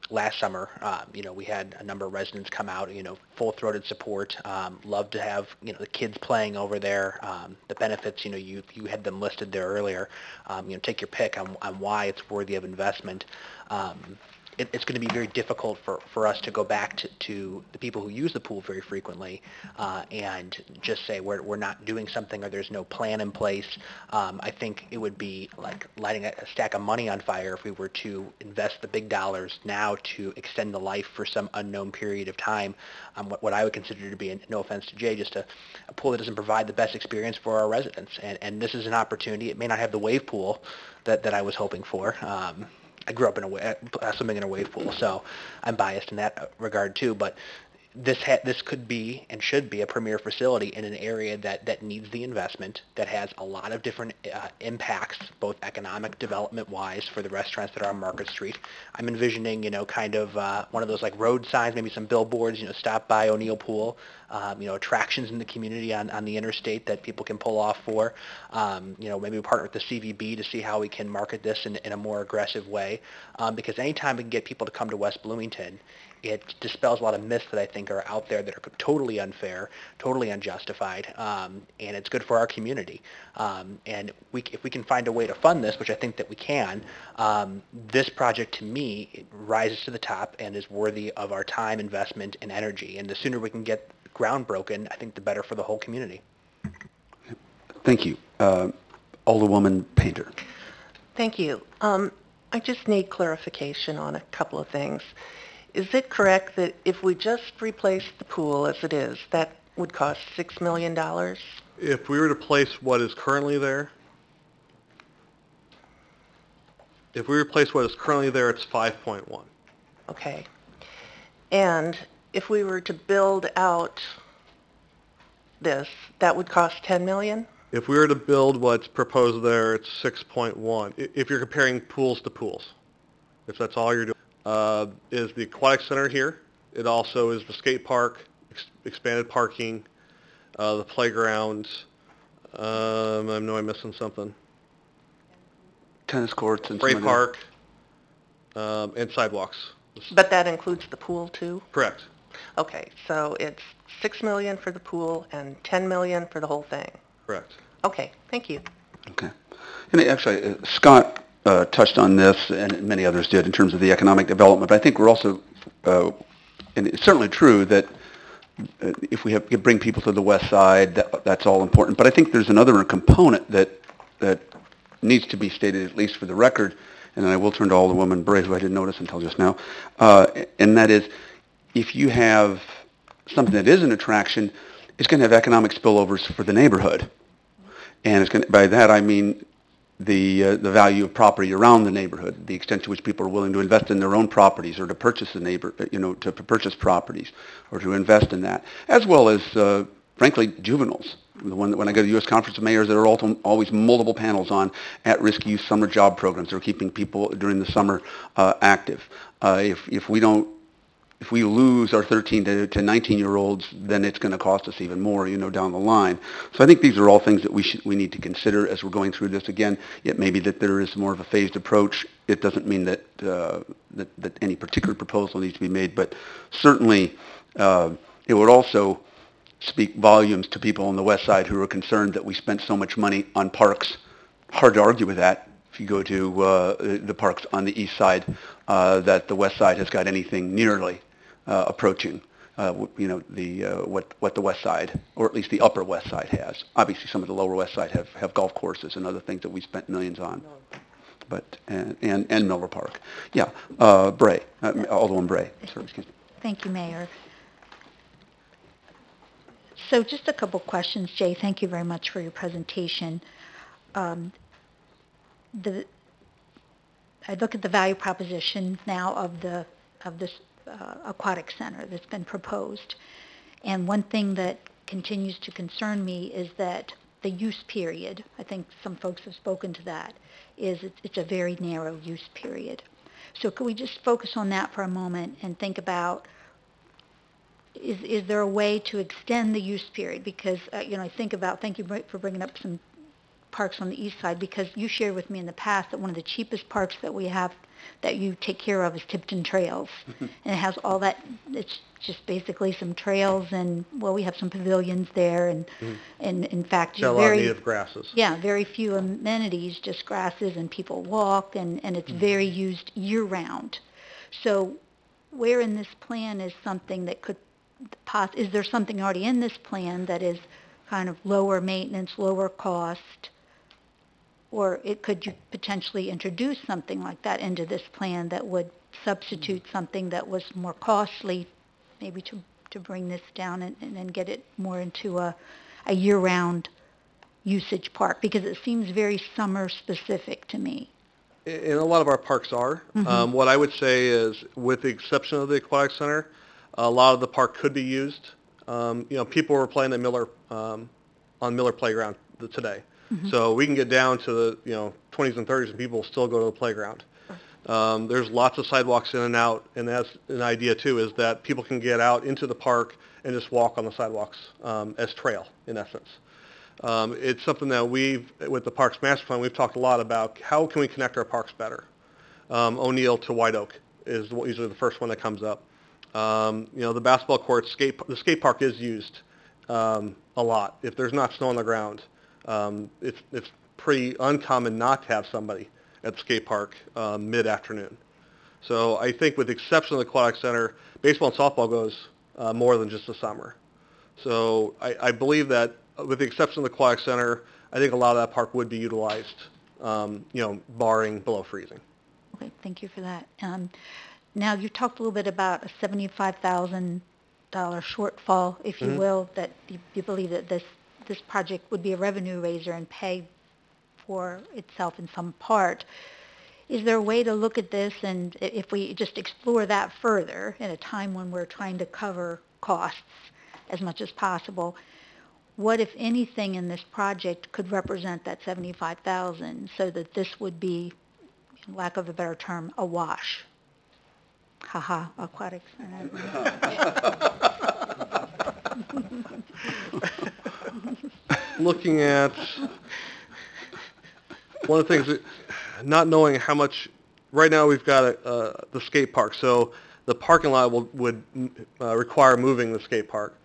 last summer, we had a number of residents come out, full-throated support, love to have, the kids playing over there, the benefits, you had them listed there earlier, take your pick on why it's worthy of investment. It's going to be very difficult for us to go back to the people who use the pool very frequently and just say we're not doing something or there's no plan in place. I think it would be like lighting a stack of money on fire if we were to invest the big dollars now to extend the life for some unknown period of time. What I would consider to be, no offense to Jay, just a pool that doesn't provide the best experience for our residents. And this is an opportunity. It may not have the wave pool that I was hoping for. I grew up swimming in a wave pool, so I'm biased in that regard too. But this could be and should be a premier facility in an area that needs the investment, that has a lot of different impacts, both economic development-wise for the restaurants that are on Market Street. I'm envisioning, kind of one of those like road signs, maybe some billboards, stop by O'Neill Pool, attractions in the community on the interstate that people can pull off for. Maybe we partner with the CVB to see how we can market this in a more aggressive way. Because anytime we can get people to come to West Bloomington, it dispels a lot of myths that I think are out there that are totally unfair, totally unjustified, and it's good for our community. And if we can find a way to fund this, which I think that we can, this project to me rises to the top and is worthy of our time, investment, and energy. And the sooner we can get ground broken, I think the better for the whole community. Thank you. Alderwoman Painter. Thank you. I just need clarification on a couple of things. Is it correct that if we just replace the pool as it is, that would cost $6 million? If we were to place what is currently there, it's 5.1. Okay. And if we were to build out this, that would cost $10 million? If we were to build what's proposed there, it's 6.1. If you're comparing pools to pools, if that's all you're doing. Is the aquatic center here. It also is the skate park, expanded parking, the playground. I know I'm missing something. Tennis courts and spray park, and sidewalks. But that includes the pool too? Correct. Okay, so it's $6 million for the pool and $10 million for the whole thing? Correct. Okay, thank you. Okay. And actually, Scott touched on this, and many others did, in terms of the economic development. But I think we're also, and it's certainly true that if we bring people to the west side, that's all important. But I think there's another component that needs to be stated, at least for the record, and then I will turn to Alderwoman Bray, who I didn't notice until just now, and that is, if you have something that is an attraction, it's going to have economic spillovers for the neighborhood. And it's going to, by that I mean the value of property around the neighborhood, the extent to which people are willing to invest in their own properties or to purchase to purchase properties or to invest in that, as well as, frankly, juveniles. When I go to the U.S. Conference of Mayors, there are always multiple panels on at-risk youth summer job programs that are keeping people during the summer active. If we lose our 13 to 19-year-olds, then it's going to cost us even more, down the line. So I think these are all things that we need to consider as we're going through this. Again, it may be that there is more of a phased approach. It doesn't mean that that any particular proposal needs to be made, but certainly it would also speak volumes to people on the west side who are concerned that we spent so much money on parks. Hard to argue with that. If you go to the parks on the east side, that the west side has got anything nearly approaching, what the west side, or at least the upper west side has. Obviously, some of the lower west side have golf courses and other things that we spent millions on. But and Miller Park, yeah. Bray, Alderman Bray. Sorry, excuse me. Thank you, Mayor. So just a couple questions, Jay. Thank you very much for your presentation. I look at the value proposition now of this aquatic center that's been proposed, and one thing that continues to concern me is that the use period, I think some folks have spoken to that, is it's a very narrow use period. So could we just focus on that for a moment and think about, is there a way to extend the use period? Because, I think about, thank you for bringing up some parks on the east side, because you shared with me in the past that one of the cheapest parks that we have that you take care of is Tipton Trails. And it has all that, it's just basically some trails and, well, we have some pavilions there and in fact, Got a lot of native grasses. Yeah, very few amenities, just grasses and people walk and it's very used year round. So where in this plan is something that could, is there something already in this plan that is kind of lower maintenance, lower cost? Or could you potentially introduce something like that into this plan that would substitute something that was more costly, maybe to bring this down and get it more into a year-round usage park? Because it seems very summer-specific to me. And a lot of our parks are. What I would say is, with the exception of the aquatic center, a lot of the park could be used. People were playing at Miller on Miller Playground today. So we can get down to the 20s and 30s and people still go to the playground. There's lots of sidewalks in and out, and that's an idea too, is that people can get out into the park and just walk on the sidewalks as trail, in essence. It's something that with the Parks Master Plan, we've talked a lot about how can we connect our parks better. O'Neill to White Oak is usually the first one that comes up. The basketball courts, the skate park is used a lot. If there's not snow on the ground, it's pretty uncommon not to have somebody at the skate park mid-afternoon. So I think with the exception of the aquatic center, baseball and softball goes more than just the summer. So I believe that with the exception of the aquatic center, I think a lot of that park would be utilized, barring below freezing. Okay, thank you for that. Now, you talked a little bit about a $75,000 shortfall, if you will, that you believe that this project would be a revenue raiser and pay for itself in some part. Is there a way to look at this, and if we just explore that further in a time when we're trying to cover costs as much as possible, what, if anything, in this project could represent that $75,000 so that this would be, in lack of a better term, a wash? Haha, aquatics. Looking at one of the things, not knowing how much, right now we've got the skate park, so the parking lot would require moving the skate park.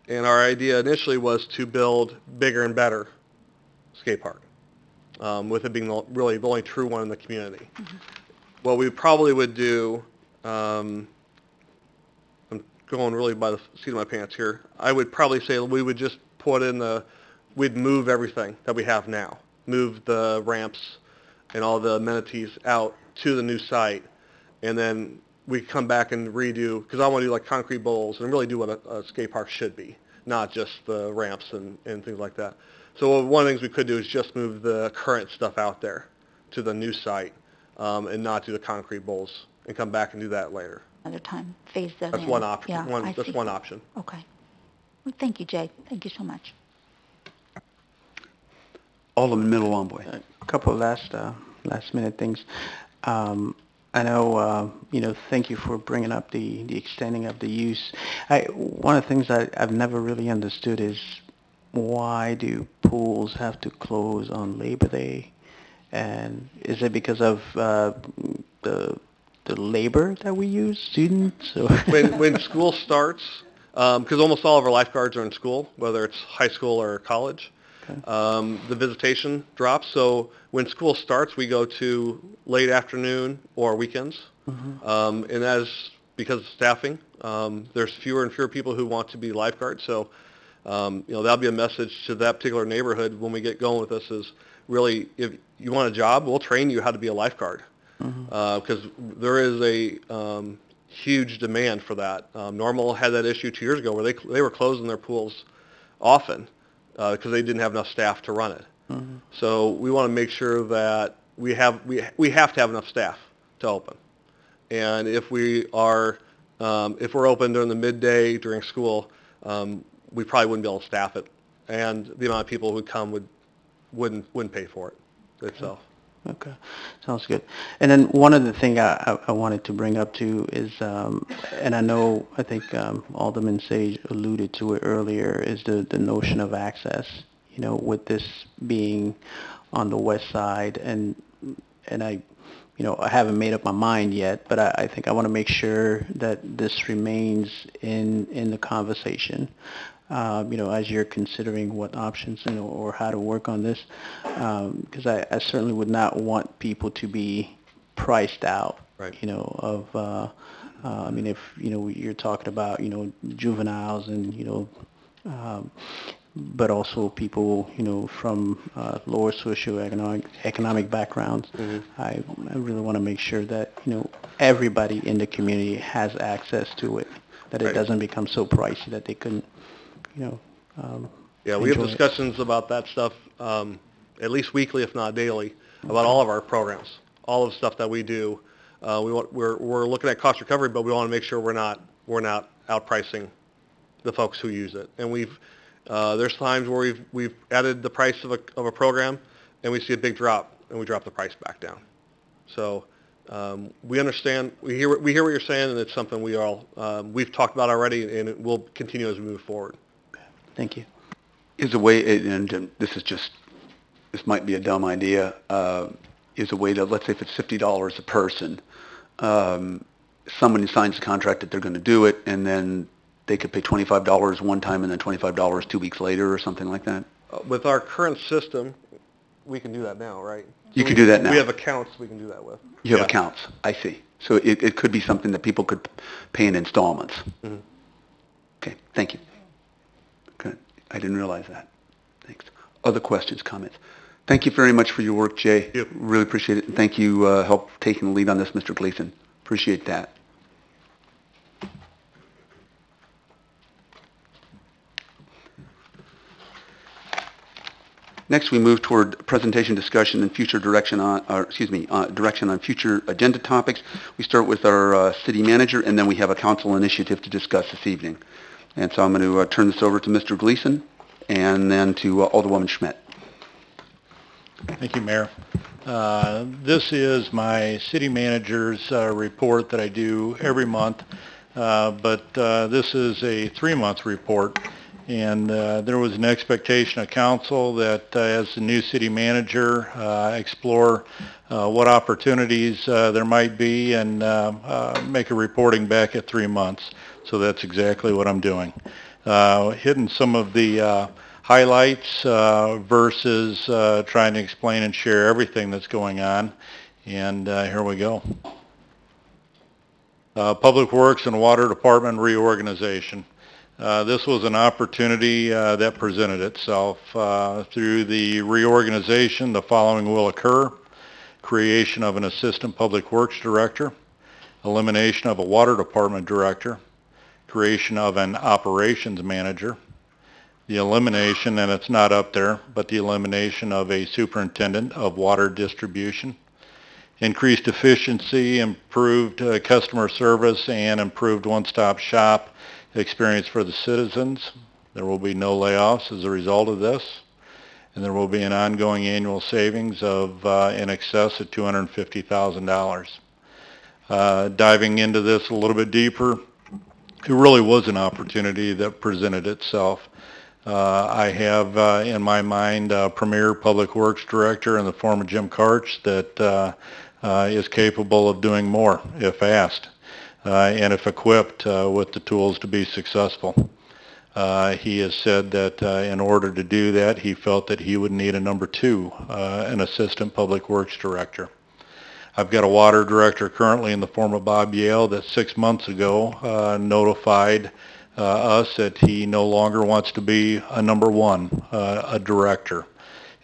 And our idea initially was to build bigger and better skate park, with it being really the only true one in the community. What we probably would do, I'm going really by the seat of my pants here, I would probably say we would just put in we'd move everything that we have now. Move the ramps, and all the amenities out to the new site, and then we come back and redo, because I want to do like concrete bowls and really do what a skate park should be, not just the ramps and things like that. So one of the things we could do is just move the current stuff out there to the new site and not do the concrete bowls and come back and do that later. Another time, phase that in. That's one option. Yeah, I That's see. one option. Okay. Well, thank you, Jay. Thank you so much. Alderman Middle Lomboy. A couple of last minute things. I know, thank you for bringing up the extending of the use. One of the things I've never really understood is why do pools have to close on Labor Day? And is it because of the labor that we use, students? Or When school starts, because almost all of our lifeguards are in school, whether it's high school or college, the visitation drops. So when school starts, we go to late afternoon or weekends. And because of staffing, there's fewer and fewer people who want to be lifeguards. So, that'll be a message to that particular neighborhood when we get going with this is really, if you want a job, we'll train you how to be a lifeguard. Because there is a huge demand for that. Normal had that issue 2 years ago where they were closing their pools often because they didn't have enough staff to run it. So we want to make sure that we have to have enough staff to open. And if we're open during the midday during school, we probably wouldn't be able to staff it, and the amount of people who would come wouldn't pay for it itself. Okay, sounds good. And then one other thing I wanted to bring up too is, and I think Alderman Sage alluded to it earlier, is the notion of access. With this being on the west side, and I haven't made up my mind yet, but I think I want to make sure that this remains in the conversation. As you're considering what options or how to work on this, because I certainly would not want people to be priced out. Right. If you're talking about juveniles and but also people from lower socioeconomic backgrounds. I really want to make sure that everybody in the community has access to it, that it doesn't become so pricey that they couldn't. Yeah, we have discussions about that stuff at least weekly, if not daily, about all of our programs, all of the stuff that we do. We're looking at cost recovery, but we want to make sure we're not outpricing the folks who use it. And there's times where we've added the price of a program, and we see a big drop, and we drop the price back down. So we understand, we hear what you're saying, and it's something we've talked about already, and it will continue as we move forward. Thank you. Is a way, and this might be a dumb idea, is a way to, let's say if it's $50 a person, someone signs a contract that they're going to do it, and then they could pay $25 one time and then $25 2 weeks later or something like that? With our current system, we can do that now, right? You can do that now. We have accounts we can do that with. You have accounts. I see. So it could be something that people could pay in installments. Okay, thank you. Good. I didn't realize that. Thanks. Other questions, comments? Thank you very much for your work, Jay. Yep. Really appreciate it. And thank you, help taking the lead on this, Mr. Gleason. Appreciate that. Next, we move toward presentation, discussion, and future direction on future agenda topics. We start with our city manager, and then we have a council initiative to discuss this evening. And so I'm going to turn this over to Mr. Gleason, and then to Alderwoman Schmidt. Thank you, Mayor. This is my city manager's report that I do every month, but this is a 3-month report. And there was an expectation of council that as the new city manager, explore what opportunities there might be and make a reporting back at 3 months. So that's exactly what I'm doing. Hitting some of the highlights versus trying to explain and share everything that's going on. And here we go. Public Works and Water Department reorganization. This was an opportunity that presented itself. Through the reorganization, the following will occur. creation of an assistant public works director, elimination of a water department director, creation of an operations manager, the elimination, and it's not up there, but the elimination of a superintendent of water distribution, increased efficiency, improved customer service, and improved one-stop shop experience for the citizens. There will be no layoffs as a result of this, and there will be an ongoing annual savings of in excess of $250,000. Diving into this a little bit deeper, it really was an opportunity that presented itself. I have in my mind a premier public works director in the form of Jim Karch that is capable of doing more if asked and if equipped with the tools to be successful. He has said that in order to do that, he felt that he would need a number two, an assistant public works director. I've got a water director currently in the form of Bob Yale that 6 months ago notified us that he no longer wants to be a number one, a director,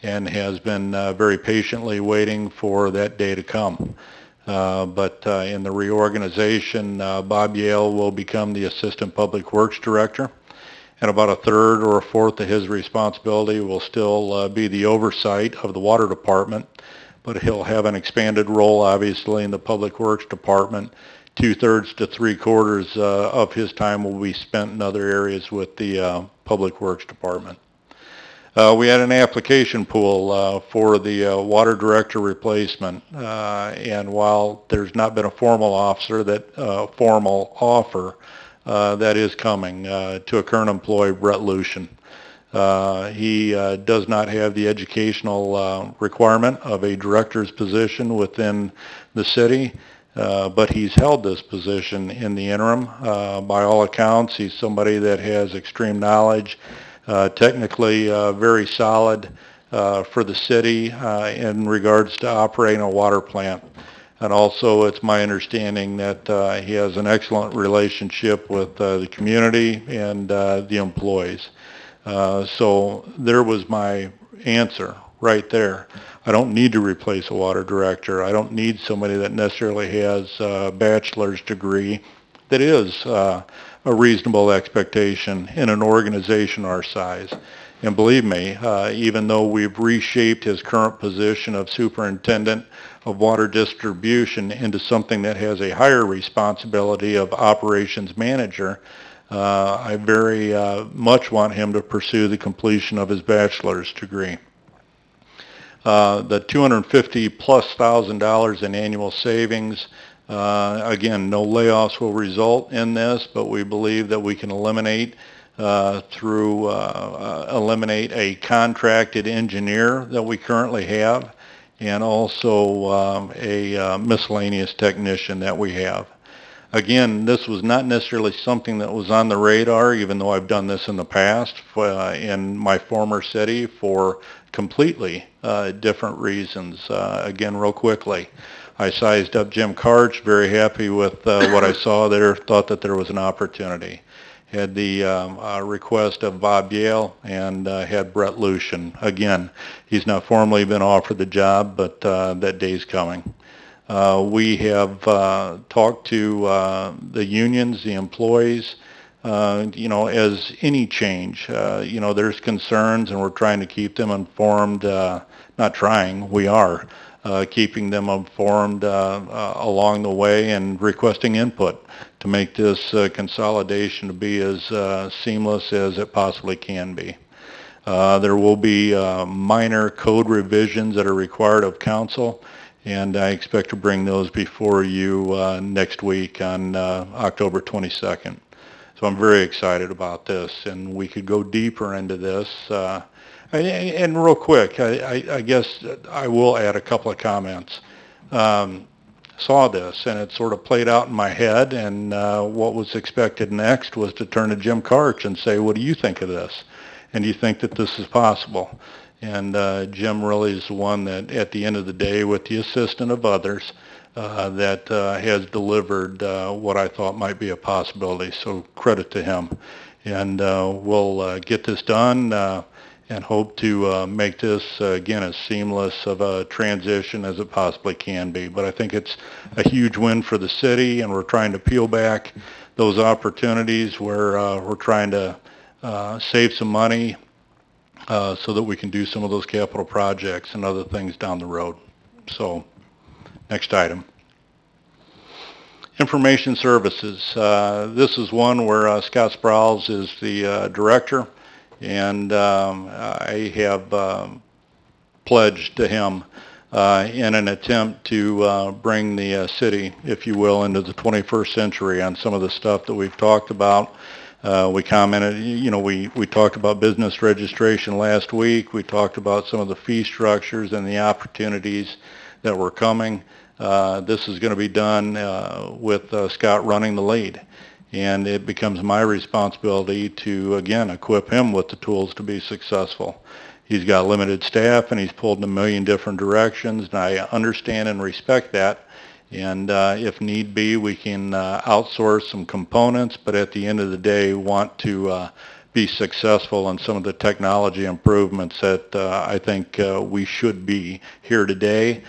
and has been very patiently waiting for that day to come. But in the reorganization, Bob Yale will become the assistant public works director, and about a third or a fourth of his responsibility will still be the oversight of the water department, but he'll have an expanded role obviously in the public works department. 2/3 to 3/4 of his time will be spent in other areas with the public works department. We had an application pool for the water director replacement, and while there's not been a formal offer that is coming to a current employee, Brett Lucian. He does not have the educational requirement of a director's position within the city, but he's held this position in the interim. By all accounts, he's somebody that has extreme knowledge, technically very solid for the city in regards to operating a water plant. And also, it's my understanding that he has an excellent relationship with the community and the employees. So there was my answer right there. I don't need to replace a water director. I don't need somebody that necessarily has a bachelor's degree. That is a reasonable expectation in an organization our size. And believe me, even though we've reshaped his current position of superintendent of water distribution into something that has a higher responsibility of operations manager, I very much want him to pursue the completion of his bachelor's degree. The $250,000+ in annual savings, again, no layoffs will result in this, but we believe that we can eliminate eliminate a contracted engineer that we currently have, and also a miscellaneous technician that we have. Again, this was not necessarily something that was on the radar, even though I've done this in the past in my former city for completely different reasons. Again, real quickly, I sized up Jim Karch, very happy with what I saw there, thought that there was an opportunity. Had the request of Bob Yale and had Brett Lucian. Again, he's not formally been offered the job, but that day's coming. We have talked to the unions, the employees, as any change, there's concerns, and we're trying to keep them informed, not trying, we are keeping them informed along the way and requesting input to make this consolidation to be as seamless as it possibly can be. There will be minor code revisions that are required of council, and I expect to bring those before you next week on October 22nd. So I'm very excited about this, and we could go deeper into this. And real quick, I guess I will add a couple of comments. Saw this, and it sort of played out in my head, and what was expected next was to turn to Jim Karch and say, what do you think of this? And do you think that this is possible? And Jim really is the one that, at the end of the day, with the assistance of others, that has delivered what I thought might be a possibility. So credit to him. And we'll get this done. and hope to make this, again, as seamless of a transition as it possibly can be. But I think it's a huge win for the city, and we're trying to peel back those opportunities where we're trying to save some money so that we can do some of those capital projects and other things down the road. So, next item. Information services. This is one where Scott Sproul's is the director, and I have pledged to him in an attempt to bring the city, if you will, into the 21st century on some of the stuff that we've talked about. We commented, we talked about business registration last week. We talked about some of the fee structures and the opportunities that were coming. This is going to be done with Scott running the lead. And it becomes my responsibility to, again, equip him with the tools to be successful. He's got limited staff and he's pulled in a million different directions, and I understand and respect that. And if need be, we can outsource some components, but at the end of the day, want to be successful in some of the technology improvements that I think we should be here today.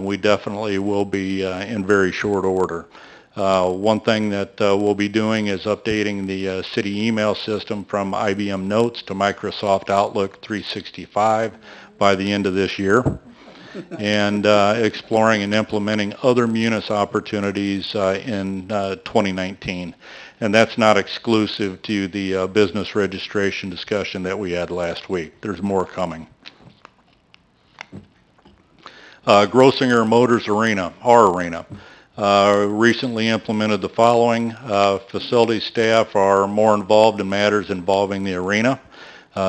We definitely will be in very short order. One thing that we'll be doing is updating the city email system from IBM Notes to Microsoft Outlook 365 by the end of this year, and exploring and implementing other Munis opportunities in 2019. And that's not exclusive to the business registration discussion that we had last week. There's more coming. Grossinger Motors Arena, our arena. Recently implemented the following. Facility staff are more involved in matters involving the arena.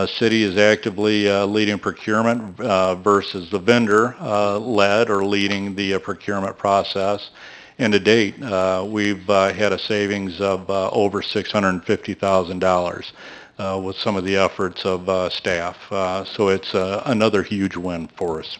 City is actively leading procurement versus the vendor led or leading the procurement process. And to date, we've had a savings of over $650,000 with some of the efforts of staff. So it's another huge win for us.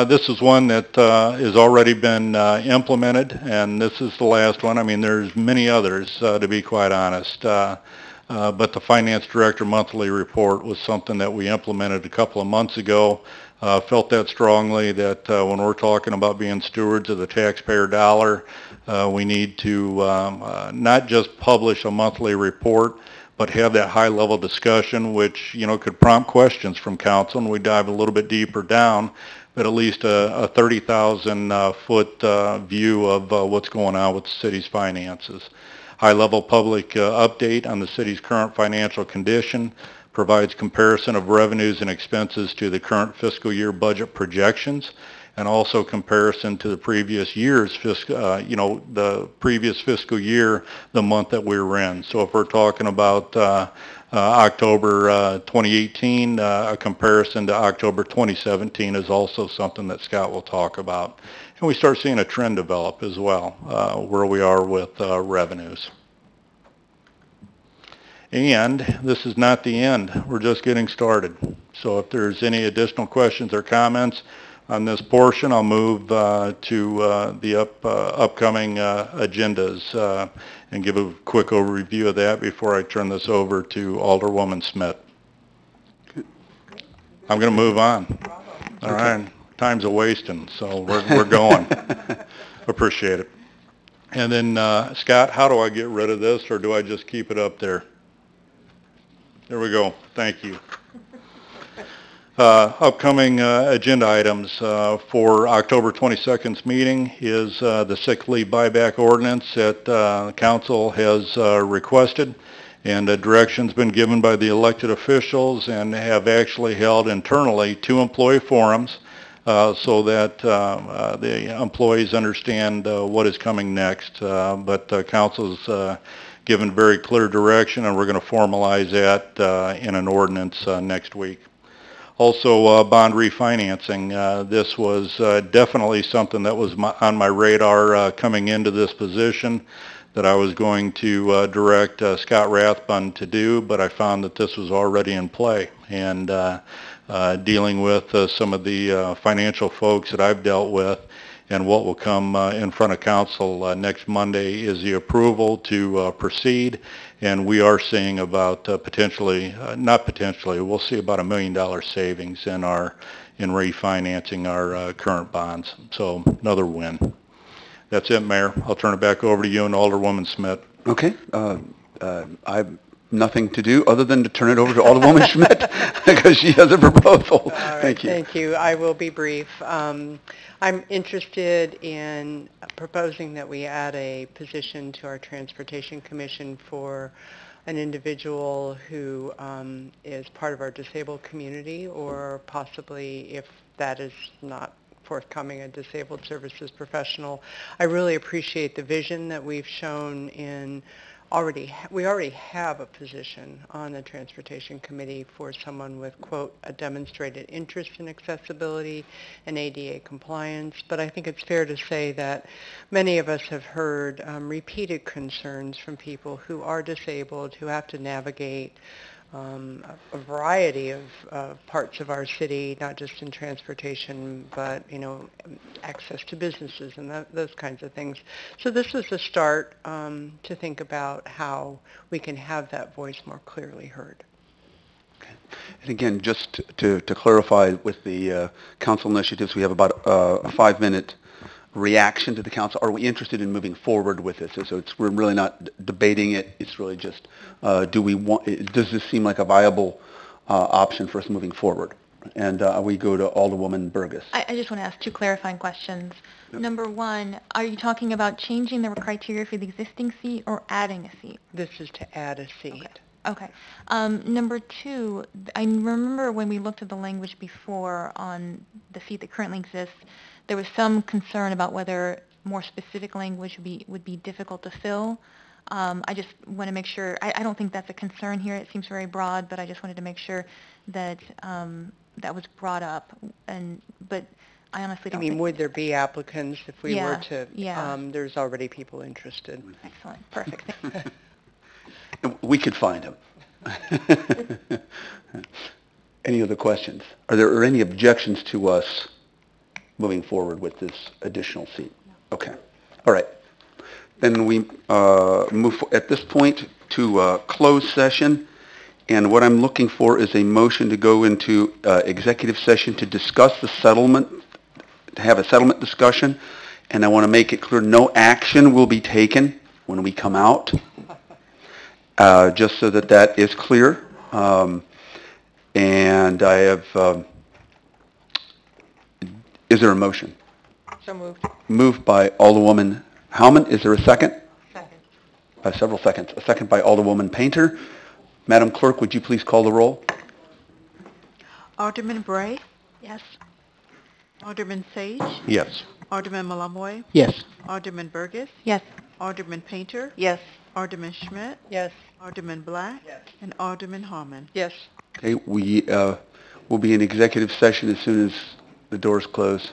This is one that has already been implemented, and this is the last one. I mean, there's many others, to be quite honest. But the Finance Director Monthly Report was something that we implemented a couple of months ago. Felt that strongly that when we're talking about being stewards of the taxpayer dollar, we need to not just publish a monthly report, but have that high-level discussion, which could prompt questions from council, and we dive a little bit deeper down, but at least a 30,000-foot view of what's going on with the city's finances. High-level public update on the city's current financial condition, provides comparison of revenues and expenses to the current fiscal year budget projections, and also comparison to the previous year's the previous fiscal year, the month that we were in. So if we're talking about October 2018, a comparison to October 2017 is also something that Scott will talk about. And we start seeing a trend develop as well, where we are with revenues. And this is not the end. We're just getting started. So if there's any additional questions or comments on this portion, I'll move to the upcoming agendas and give a quick overview of that before I turn this over to Alderwoman Smith. I'm going to move on. All right. Time's a wasting, so we're going. Appreciate it. And then, Scott, how do I get rid of this, or do I just keep it up there? There we go. Thank you. Upcoming agenda items for October 22nd's meeting is the sick leave buyback ordinance that the council has requested, and direction's been given by the elected officials, and have actually held internally 2 employee forums so that the employees understand what is coming next. But the council's given very clear direction, and we're going to formalize that in an ordinance next week. Also, bond refinancing. This was definitely something that was on my radar coming into this position that I was going to direct Scott Rathbun to do, but I found that this was already in play. And dealing with some of the financial folks that I've dealt with, And what will come in front of council next Monday is the approval to proceed. And we are seeing about not potentially, we'll see about $1 million savings in refinancing our current bonds. So another win. That's it, Mayor. I'll turn it back over to you and Alderwoman Schmidt. Okay. I have nothing to do other than to turn it over to Alderwoman Schmidt because she has a proposal. All right, Thank you. Thank you. I will be brief. I'm interested in proposing that we add a position to our Transportation Commission for an individual who is part of our disabled community, or possibly, if that is not forthcoming, a disabled services professional. I really appreciate the vision that we've shown in we already have a position on the Transportation Committee for someone with, quote, a demonstrated interest in accessibility and ADA compliance, but I think it's fair to say that many of us have heard repeated concerns from people who are disabled, who have to navigate a variety of parts of our city, not just in transportation, but, access to businesses and those kinds of things. So this was a start to think about how we can have that voice more clearly heard. Okay. And again, just to clarify with the council initiatives, we have about a 5-minute reaction to the council. Are we interested in moving forward with this? So we're really not debating it. It's really just, does this seem like a viable option for us moving forward? And we go to Alderwoman Burgess. I just want to ask 2 clarifying questions. Yep. Number 1, are you talking about changing the criteria for the existing seat or adding a seat? This is to add a seat. Okay. Number 2, I remember when we looked at the language before on the seat that currently exists, there was some concern about whether more specific language would be difficult to fill. I just want to make sure, I don't think that's a concern here. It seems very broad, but I just wanted to make sure that that was brought up. But I honestly don't think... would there be applicants if we were to... Yeah. There's already people interested. Excellent. Perfect. We could find them. Any other questions? Are there any objections to us moving forward with this additional seat? No. Okay. All right. Then we move at this point to closed session. And what I'm looking for is a motion to go into executive session to discuss the settlement, to have a settlement discussion. And I want to make it clear no action will be taken when we come out, just so that is clear. And I have... is there a motion? So moved. Moved by Alderwoman Howman. Is there a second? Second. Several seconds. A second by Alderwoman Painter. Madam Clerk, would you please call the roll? Alderman Bray? Yes. Alderman Sage? Yes. Alderman Malamoy? Yes. Alderman Burgess? Yes. Alderman Painter? Yes. Alderman Schmidt? Yes. Alderman Black? Yes. And Alderman Harmon? Yes. Okay, we will be in executive session as soon as the doors close.